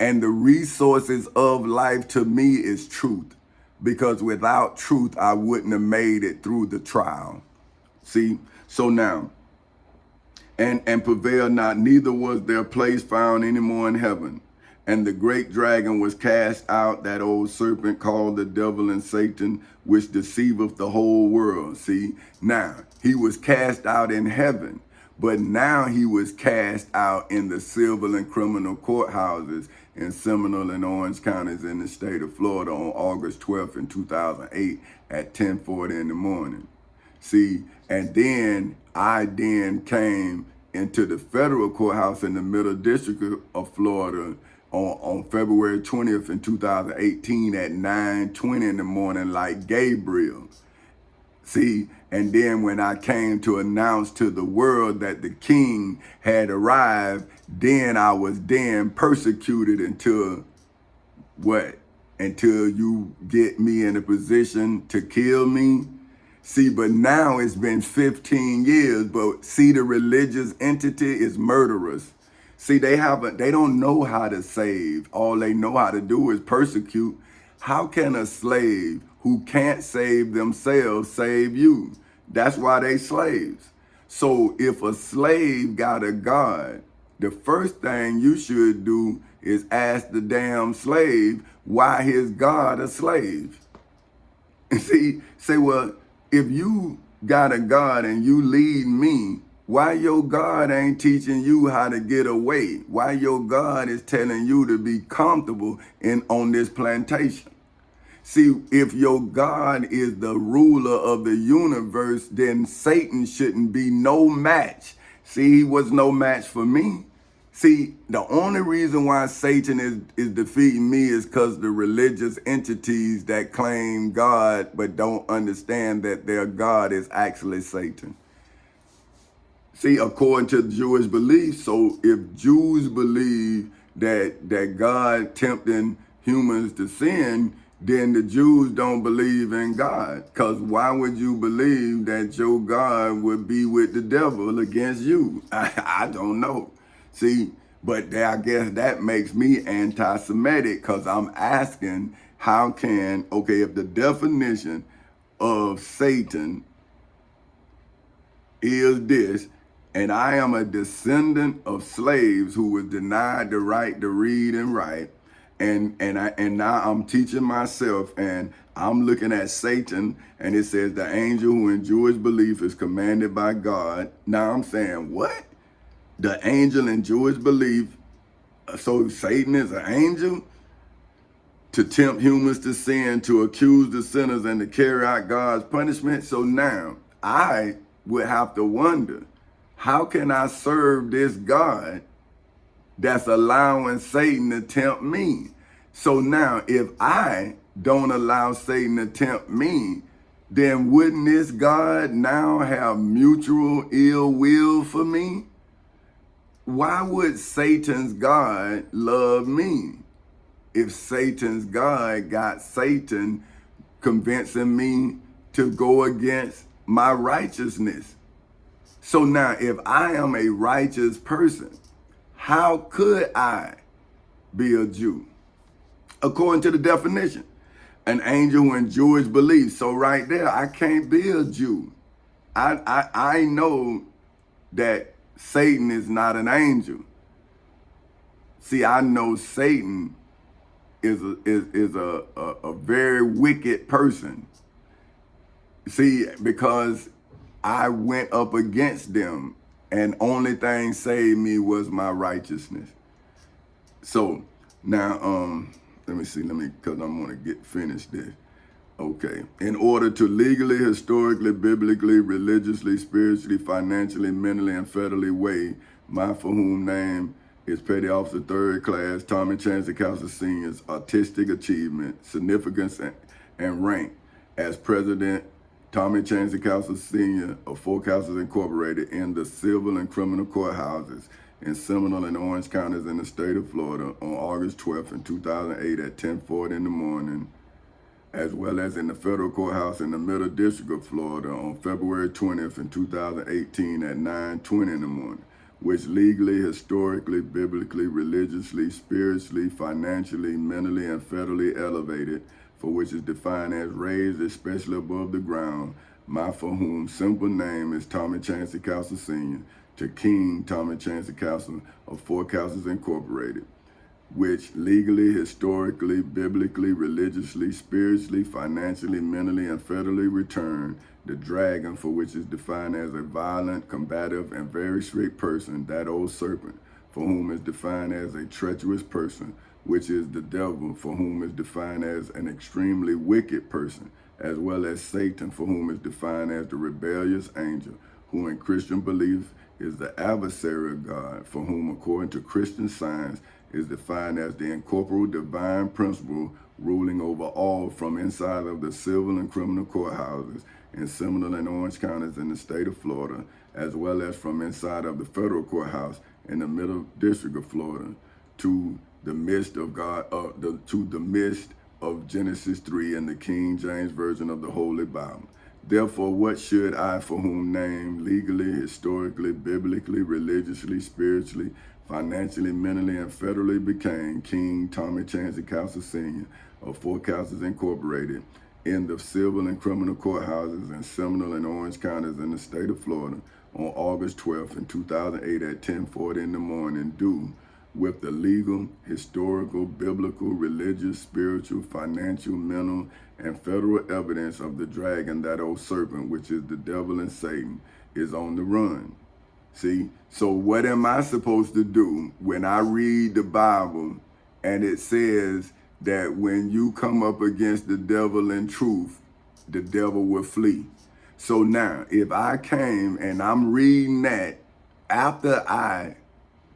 And the resources of life to me is truth. Because without truth, I wouldn't have made it through the trial. See? So now, and prevail not, neither was their place found anymore in heaven. And the great dragon was cast out, that old serpent called the devil and Satan, which deceiveth the whole world. See, now he was cast out in heaven, but now he was cast out in the civil and criminal courthouses in Seminole and Orange counties in the state of Florida on August 12th in 2008 at 10:40 in the morning. See, and then I came into the federal courthouse in the Middle District of Florida on February 20th in 2018 at 9:20 in the morning like Gabriel. See, and then when I came to announce to the world that the king had arrived, then I was persecuted until what? Until you get me in a position to kill me. See, but now it's been 15 years, but see, the religious entity is murderous. See, they don't know how to save. All they know how to do is persecute. How can a slave who can't save themselves save you? That's why they slaves. So if a slave got a God, the first thing you should do is ask the damn slave why his God a slave. And see, say, well, if you got a God and you lead me, why your God ain't teaching you how to get away? Why your God is telling you to be comfortable on this plantation? See, if your God is the ruler of the universe, then Satan shouldn't be no match. See, he was no match for me. See, the only reason why Satan is defeating me is because the religious entities that claim God but don't understand that their God is actually Satan. See, according to Jewish belief, so if Jews believe that God tempting humans to sin, then the Jews don't believe in God. Because why would you believe that your God would be with the devil against you? I don't know. See, but I guess that makes me anti-Semitic, because I'm asking, how can, okay, if the definition of Satan is this, and I am a descendant of slaves who was denied the right to read and write, and now I'm teaching myself, and I'm looking at Satan, and it says the angel who in Jewish belief is commanded by God. Now I'm saying, what? The angel in Jewish belief, so Satan is an angel? To tempt humans to sin, to accuse the sinners, and to carry out God's punishment? So now I would have to wonder, how can I serve this God that's allowing Satan to tempt me? So now, if I don't allow Satan to tempt me, then wouldn't this God now have mutual ill will for me? Why would Satan's God love me if Satan's God got Satan convincing me to go against my righteousness? So now, if I am a righteous person, how could I be a Jew? According to the definition, an angel in Jewish belief. So right there, I can't be a Jew. I know that Satan is not an angel. See, I know Satan is a very wicked person. See, because I went up against them, and only thing saved me was my righteousness. So now, let me see, because I'm gonna get finished this. Okay, in order to legally, historically, biblically, religiously, spiritually, financially, mentally, and federally weigh my for whom name is Petty Officer Third Class Tommy Chancellor Castle Sr.'s artistic achievement, significance, and rank as President Tommy Chancellor Castle Sr. of Four Castles Incorporated in the civil and criminal courthouses in Seminole and Orange counties in the state of Florida on August 12th in 2008 at 10:40 in the morning, as well as in the federal courthouse in the Middle District of Florida on February 20th in 2018 at 9:20 in the morning, which legally, historically, biblically, religiously, spiritually, financially, mentally, and federally elevated, for which is defined as raised especially above the ground, my for whom simple name is Tommy Chancellor Castle Sr., to King Tommy Chancellor Castle of Four Castles Incorporated, which legally, historically, biblically, religiously, spiritually, financially, mentally, and federally return the dragon, for which is defined as a violent, combative, and very strict person, that old serpent, for whom is defined as a treacherous person, which is the devil, for whom is defined as an extremely wicked person, as well as Satan, for whom is defined as the rebellious angel, who in Christian belief is the adversary of God, for whom, according to Christian science, is defined as the incorporeal divine principle ruling over all from inside of the civil and criminal courthouses in Seminole and Orange counties in the state of Florida, as well as from inside of the federal courthouse in the Middle District of Florida, to the midst of God, to the midst of Genesis 3 and the King James Version of the Holy Bible. Therefore, what should I, for whom name, legally, historically, biblically, religiously, spiritually, financially, mentally, and federally became King Tommy Chancey Castles Sr. of Four Castles Incorporated in the civil and criminal courthouses in Seminole and Orange counties in the state of Florida on August 12th in 2008 at 10:40 in the morning, due with the legal, historical, biblical, religious, spiritual, financial, mental, and federal evidence of the dragon, that old serpent, which is the devil and Satan, is on the run. See, so what am I supposed to do when I read the Bible and it says that when you come up against the devil in truth, the devil will flee? So now, if I came and I'm reading that after I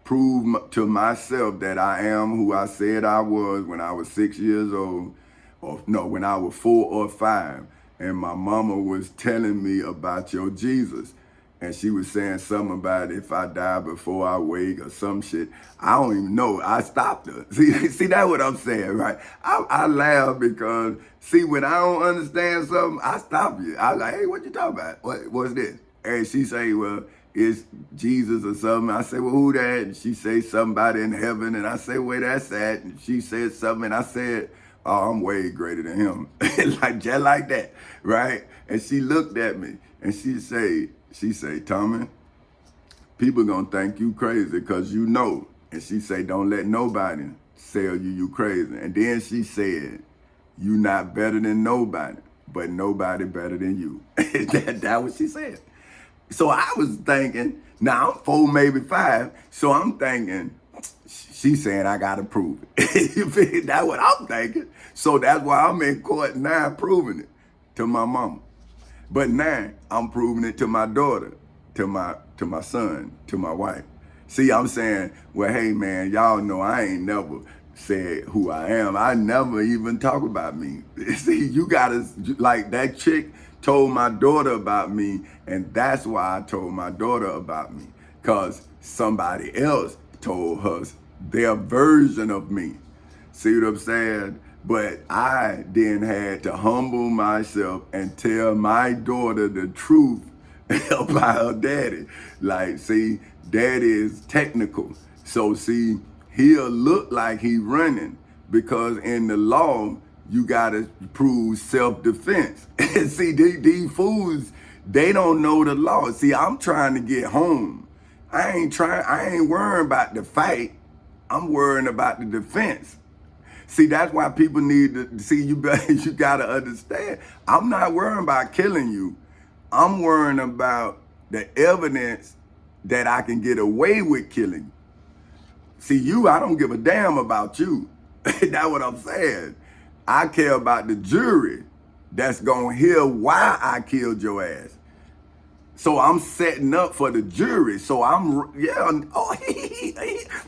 prove to myself that I am who I said I was when I was 6 years old, or no, when I was 4 or 5, and my mama was telling me about your Jesus, and she was saying something about if I die before I wake or some shit. I don't even know. I stopped her. See, that's what I'm saying, right? I laugh because, see, when I don't understand something, I stop you. I like, hey, what you talking about? What's this? And she say, well, it's Jesus or something. I say, well, who that? And she say somebody in heaven. And I say, where that's at? And she said something. And I said, oh, I'm way greater than him. Like, just like that, right? And she looked at me and she say, Tommy, people gonna think you crazy because you know. And she say, don't let nobody tell you crazy. And then she said, you not better than nobody, but nobody better than you. That what she said. So I was thinking, now I'm 4, maybe 5, so I'm thinking, she's saying I gotta prove it. That's what I'm thinking. So that's why I'm in court now proving it to my mama. But now I'm proving it to my daughter, to my son, to my wife. See, I'm saying, well, hey man, y'all know I ain't never said who I am. I never even talk about me. See, you gotta, like that chick told my daughter about me, and that's why I told my daughter about me, because somebody else told her their version of me. See what I'm saying? But I then had to humble myself and tell my daughter the truth about her daddy. Like, see, daddy is technical. So see, he'll look like he running because in the law, you gotta prove self-defense. And see, these fools, they don't know the law. See, I'm trying to get home. I ain't worrying about the fight. I'm worrying about the defense. See, that's why people need to see you gotta understand. I'm not worrying about killing you. I'm worrying about the evidence that I can get away with killing you. See, you, I don't give a damn about you. That's what I'm saying. I care about the jury that's gonna hear why I killed your ass. So I'm setting up for the jury. So I'm, yeah, oh,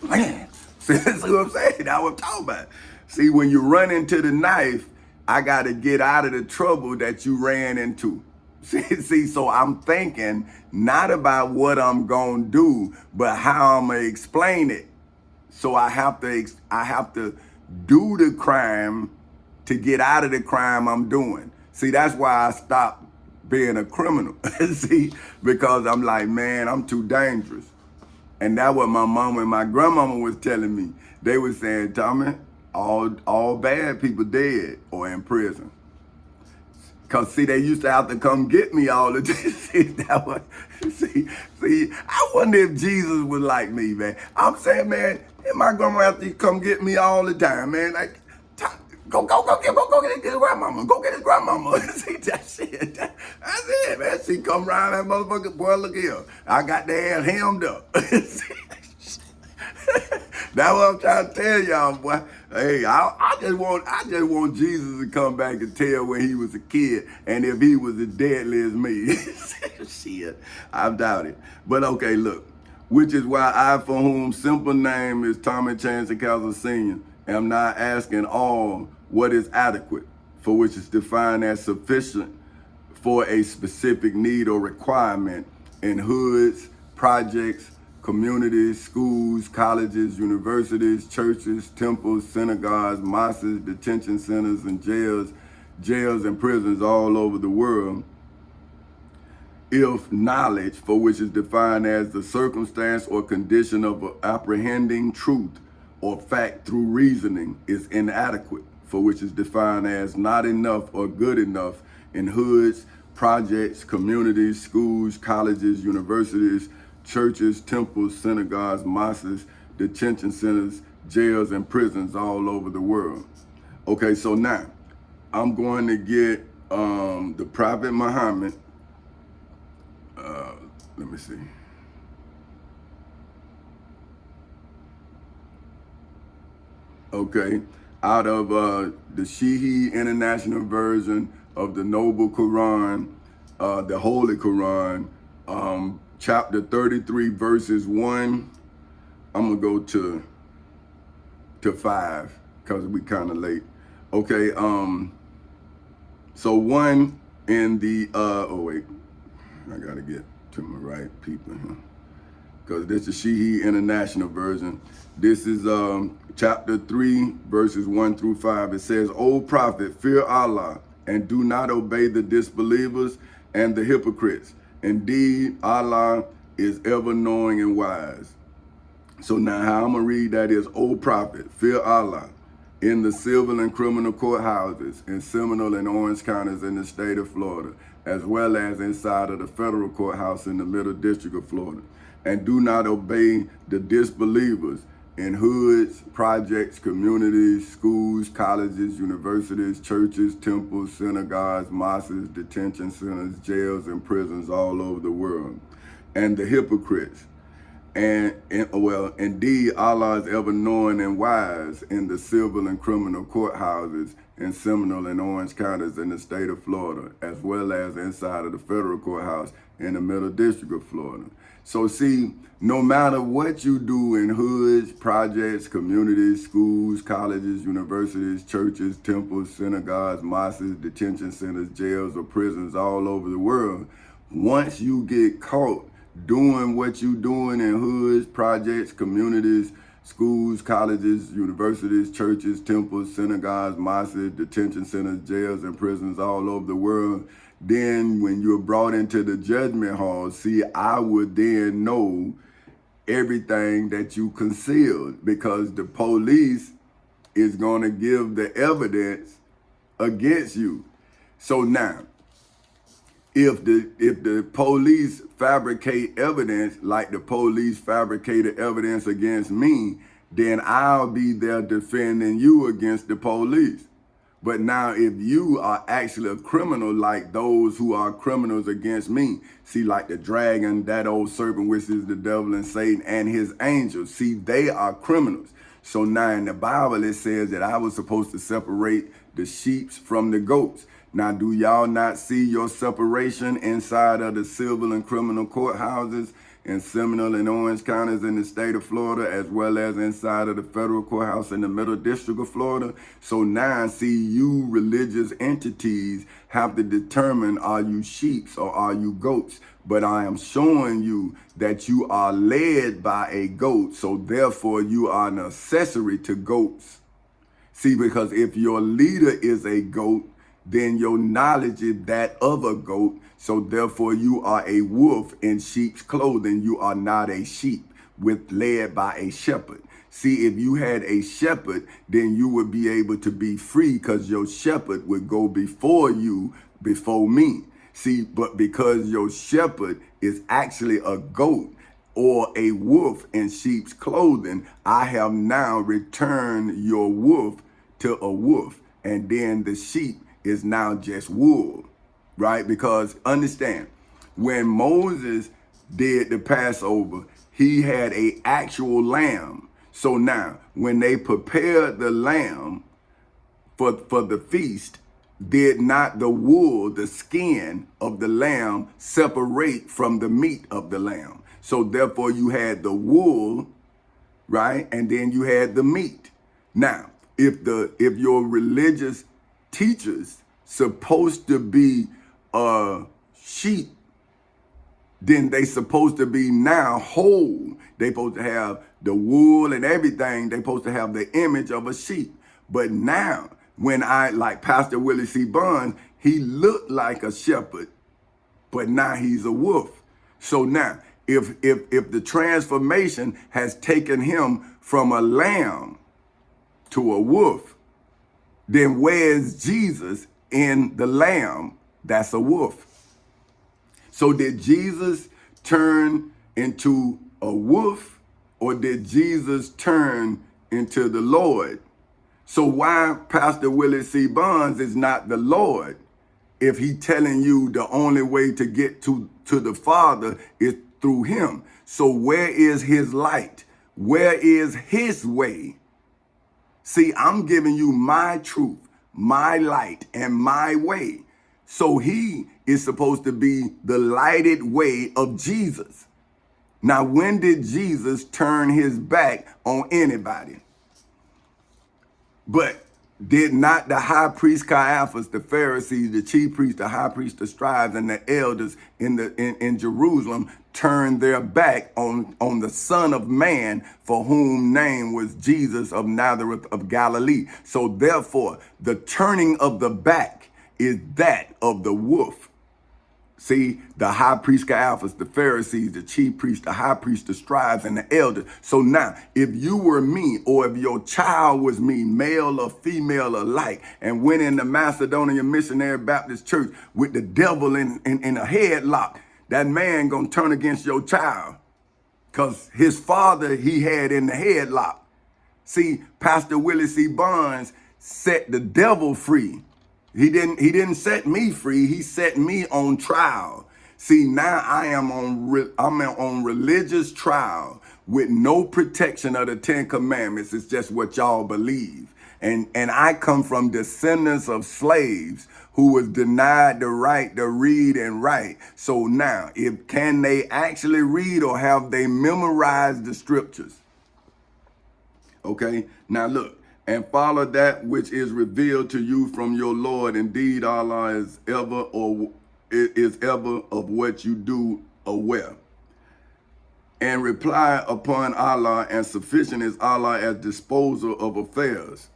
man. See what I'm saying? That's what I'm talking about. See, when you run into the knife, I gotta get out of the trouble that you ran into. See, so I'm thinking not about what I'm gonna do, but how I'm gonna explain it. So I have to do the crime to get out of the crime I'm doing. See, that's why I stopped being a criminal. See, because I'm like, man, I'm too dangerous. And that's what my mama and my grandmama was telling me. They were saying, Tommy, all bad people dead or in prison. Cause see, they used to have to come get me all the time. See, I wonder if Jesus was like me, man. I'm saying, man, my grandma have to come get me all the time, man. Like, go get his grandmama. Go get his grandmama. See, that shit. That's it, man. She come around that motherfucker, boy, look here. I got the ass hemmed up. That's what I'm trying to tell y'all, boy. Hey, I just want Jesus to come back and tell when he was a kid and if he was as deadly as me. Shit, I doubt it. But okay, look, which is why I, for whom simple name is Tommy Chancey Castles Sr., am not asking all what is adequate, for which is defined as sufficient for a specific need or requirement in hoods, projects, communities, schools, colleges, universities, churches, temples, synagogues, mosques, detention centers, and jails and prisons all over the world. If knowledge, for which is defined as the circumstance or condition of apprehending truth or fact through reasoning, is inadequate, for which is defined as not enough or good enough in hoods, projects, communities, schools, colleges, universities, churches, temples, synagogues, mosques, detention centers, jails, and prisons all over the world. Okay, so now I'm going to get the Prophet Muhammad. Let me see. Okay, out of the Shihi International Version of the Noble Quran, the Holy Quran, chapter 33, verses 1. I'm gonna go to 5 because we kind of late. Okay, so 1 in the oh wait, I gotta get to my right people here, because this is Shihi International Version. This is chapter 3, verses 1 through 5. It says, O prophet, fear Allah and do not obey the disbelievers and the hypocrites. Indeed, Allah is ever knowing and wise. So now how I'm going to read that is, O prophet, fear Allah in the civil and criminal courthouses in Seminole and Orange counties in the state of Florida, as well as inside of the federal courthouse in the Middle District of Florida. And do not obey the disbelievers in hoods, projects, communities, schools, colleges, universities, churches, temples, synagogues, mosques, detention centers, jails, and prisons all over the world. And the hypocrites. Well, indeed, Allah is ever knowing and wise in the civil and criminal courthouses in Seminole and Orange counties in the state of Florida, as well as inside of the federal courthouse in the Middle District of Florida. So see, no matter what you do in hoods, projects, communities, schools, colleges, universities, churches, temples, synagogues, mosques, detention centers, jails, or prisons all over the world, once you get caught doing what you doing in hoods, projects, communities, schools, colleges, universities, churches, temples, synagogues, mosques, detention centers, jails, and prisons all over the world, then when you're brought into the judgment hall, see, I would then know everything that you concealed, because the police is going to give the evidence against you. So now, if the police fabricate evidence like the police fabricated evidence against me, then I'll be there defending you against the police. But now if you are actually a criminal like those who are criminals against me, see, like the dragon, that old serpent, which is the devil and Satan and his angels, see, they are criminals. So now in the Bible, it says that I was supposed to separate the sheep from the goats. Now, do y'all not see your separation inside of the civil and criminal courthouses in Seminole and Orange counties in the state of Florida, as well as inside of the federal courthouse in the Middle District of Florida? So now, see, you religious entities have to determine, are you sheep or are you goats? But I am showing you that you are led by a goat, so therefore you are an accessory to goats. See, because if your leader is a goat, then your knowledge is that of a goat. So therefore you are a wolf in sheep's clothing. You are not a sheep led by a shepherd. See, if you had a shepherd, then you would be able to be free, because your shepherd would go before you, before me. See, but because your shepherd is actually a goat or a wolf in sheep's clothing, I have now returned your wolf to a wolf, and then the sheep is now just wool, right? Because understand, when Moses did the Passover, he had a actual lamb. So now, when they prepared the lamb for the feast, did not the wool, the skin of the lamb, separate from the meat of the lamb? So therefore you had the wool, right? And then you had the meat. Now, if your religious teachers supposed to be sheep, then they supposed to be now whole. They supposed to have the wool and everything. They supposed to have the image of a sheep. But now, when like Pastor Willie C. Barnes, he looked like a shepherd, but now he's a wolf. So now, if the transformation has taken him from a lamb to a wolf, then where's Jesus in the lamb that's a wolf? So did Jesus turn into a wolf, or did Jesus turn into the Lord? So why Pastor Willie C. Bonds is not the Lord if he telling you the only way to get to the Father is through him? So where is his light? Where is his way? See, I'm giving you my truth, my light, and my way. So he is supposed to be the lighted way of Jesus. Now, when did Jesus turn his back on anybody? But did not the high priest Caiaphas, the Pharisees, the chief priests, the high priest, the scribes, and the elders in Jerusalem turn their back on the Son of Man, for whom name was Jesus of Nazareth of Galilee? So therefore, the turning of the back is that of the wolf. See, the high priest Caiaphas, the Pharisees, the chief priests, the high priest, the scribes, and the elders. So now, if you were me, or if your child was me, male or female alike, and went in the Macedonian Missionary Baptist Church with the devil in a headlock, that man gonna turn against your child, because his father he had in the headlock. See, Pastor Willie C. Bonds set the devil free. He didn't set me free. He set me on trial. See, now I'm on religious trial with no protection of the 10 Commandments. It's just what y'all believe. And I come from descendants of slaves who was denied the right to read and write. So now, can they actually read, or have they memorized the scriptures? Okay, now look. And follow that which is revealed to you from your Lord. Indeed, Allah is ever of what you do aware. And reply upon Allah, and sufficient is Allah as disposer of affairs.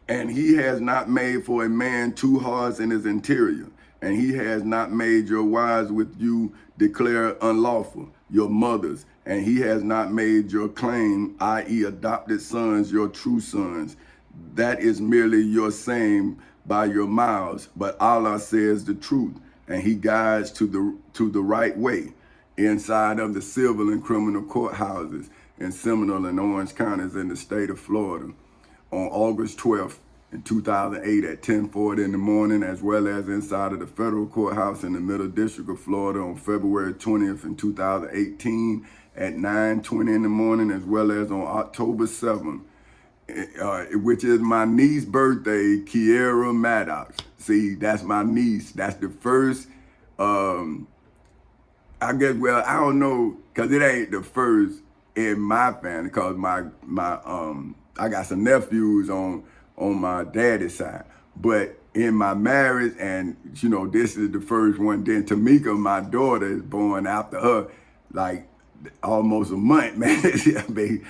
And he has not made for a man two hearts in his interior. And he has not made your wives with you declare unlawful, your mothers. And he has not made your claim, i.e. adopted sons, your true sons. That is merely your saying by your mouths. But Allah says the truth, and he guides to the right way inside of the civil and criminal courthouses in Seminole and Orange counties in the state of Florida on August 12th in 2008 at 10:40 in the morning, as well as inside of the federal courthouse in the Middle District of Florida on February 20th in 2018 at 9:20 in the morning, as well as on October 7th, which is my niece's birthday, Kiera Maddox. See, that's my niece. That's the first, I guess, well, I don't know, because it ain't the first in my family, because I got some nephews on my daddy's side. But in my marriage, and, this is the first one. Then Tamika, my daughter, is born after her, like, almost a month, man. I mean,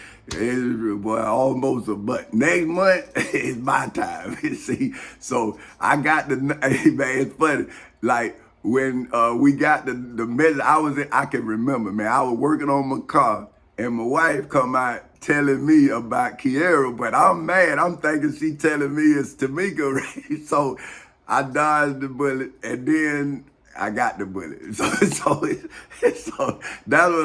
almost a month. Next month is my time. See, so I got man, it's funny. Like when we got the message, I can remember, man. I was working on my car, and my wife come out telling me about Kiera, but I'm mad. I'm thinking she telling me it's Tamika, right? So I dodged the bullet, and then I got the bullet. So that's what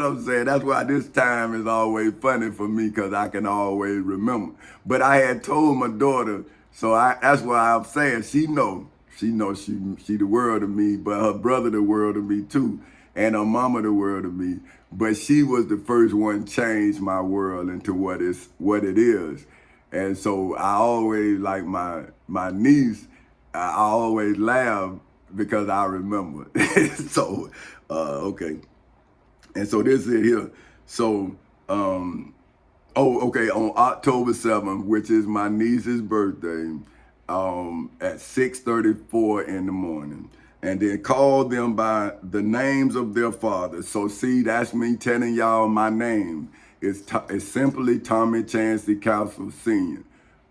I'm saying. That's why this time is always funny for me, because I can always remember. But I had told my daughter, so that's why I'm saying she the world of me, but her brother the world of me too, and her mama the world of me. But she was the first one to change my world into what it is. And so I always, like my niece, I always laugh because I remember. So, okay. And so this is here. So, okay, on October 7th, which is my niece's birthday, at 6:34 in the morning. And then call them by the names of their fathers. So see, that's me telling y'all my name. It's simply Tommy Chancey Castle Sr.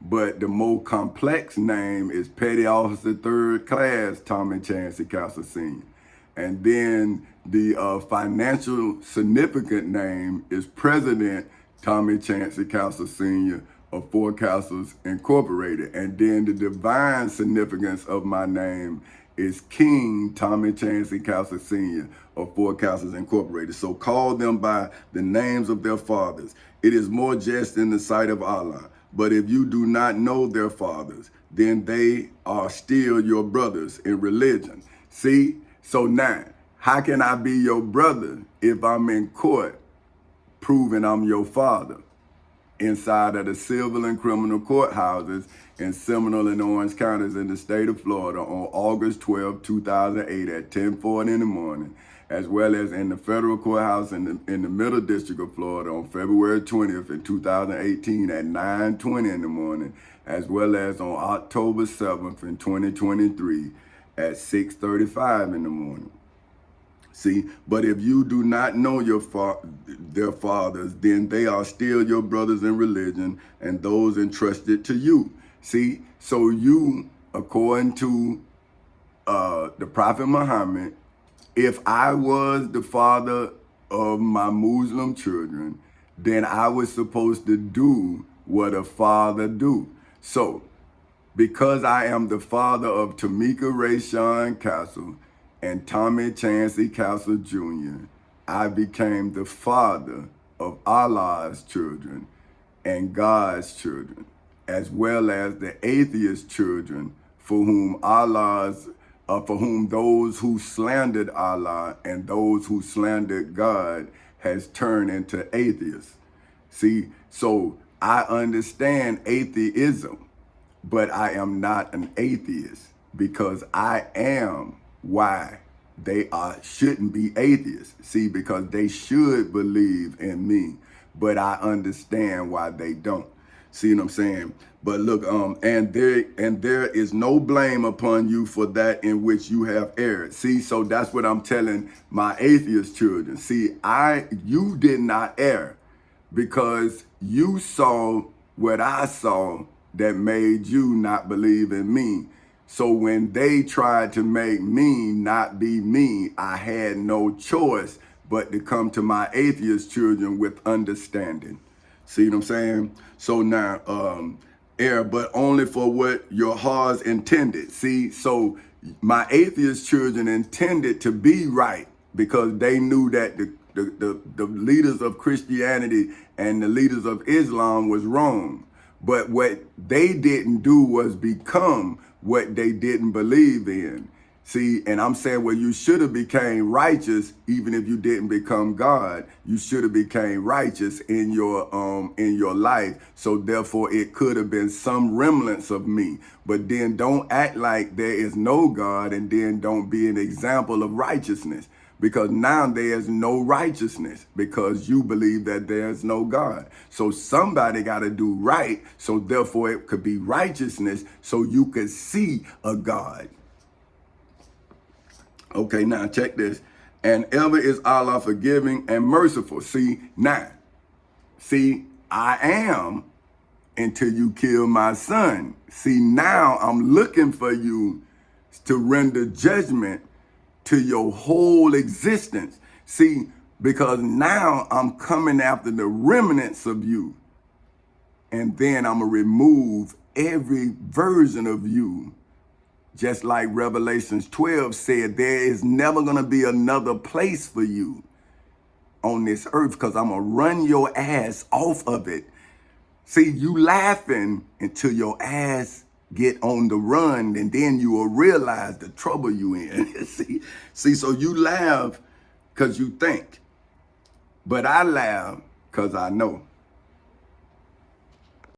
but the more complex name is Petty Officer Third Class Tommy Chancey Castle Sr. And then the financial significant name is President Tommy Chancey Castle Sr. of Four Castles Incorporated. And then the divine significance of my name is King Tommy Chancey Castle Sr. of Four Castles Incorporated. So call them by the names of their fathers. It is more just in the sight of Allah. But if you do not know their fathers, then they are still your brothers in religion. See? So now, how can I be your brother if I'm in court proving I'm your father? Inside of the civil and criminal courthouses in Seminole and Orange counties in the state of Florida on August 12, 2008 at 10:40 in the morning, as well as in the federal courthouse in the Middle District of Florida on February 20th in 2018 at 9:20 in the morning, as well as on October 7th in 2023 at 6:35 in the morning. See, but if you do not know their fathers, then they are still your brothers in religion and those entrusted to you. See, so you, according to the Prophet Muhammad, if I was the father of my Muslim children, then I was supposed to do what a father do. So, because I am the father of Tamika Rayshawn Castle and Tommy Chancey Castle Jr., I became the father of Allah's children and God's children, as well as the atheist children for whom those who slandered Allah and those who slandered God has turned into atheists. See, so I understand atheism, but I am not an atheist because I am why they shouldn't be atheists. See, because they should believe in me, but I understand why they don't. See what I'm saying? But look, and there is no blame upon you for that in which you have erred. See, so that's what I'm telling my atheist children. See, you did not err because you saw what I saw that made you not believe in me. So when they tried to make me not be me, I had no choice but to come to my atheist children with understanding. See what I'm saying? So now, err, but only for what your hearts intended. See, so my atheist children intended to be right because they knew that the leaders of Christianity and the leaders of Islam was wrong. But what they didn't do was become what they didn't believe in. See, and I'm saying, well, you should have became righteous even if you didn't become God. You should have became righteous in your life. So therefore, it could have been some remnants of me. But then don't act like there is no God, and then don't be an example of righteousness. Because now there's no righteousness because you believe that there's no God. So somebody got to do right. So therefore it could be righteousness so you could see a God. Okay, now check this. And ever is Allah forgiving and merciful. See, I am until you kill my son. See, now I'm looking for you to render judgment to your whole existence. See, because now I'm coming after the remnants of you. And then I'm going to remove every version of you. Just like Revelations 12 said, there is never going to be another place for you on this earth because I'm going to run your ass off of it. See, you laughing until your ass get on the run, and then you will realize the trouble you in. see, so you laugh because you think, but I laugh because I know.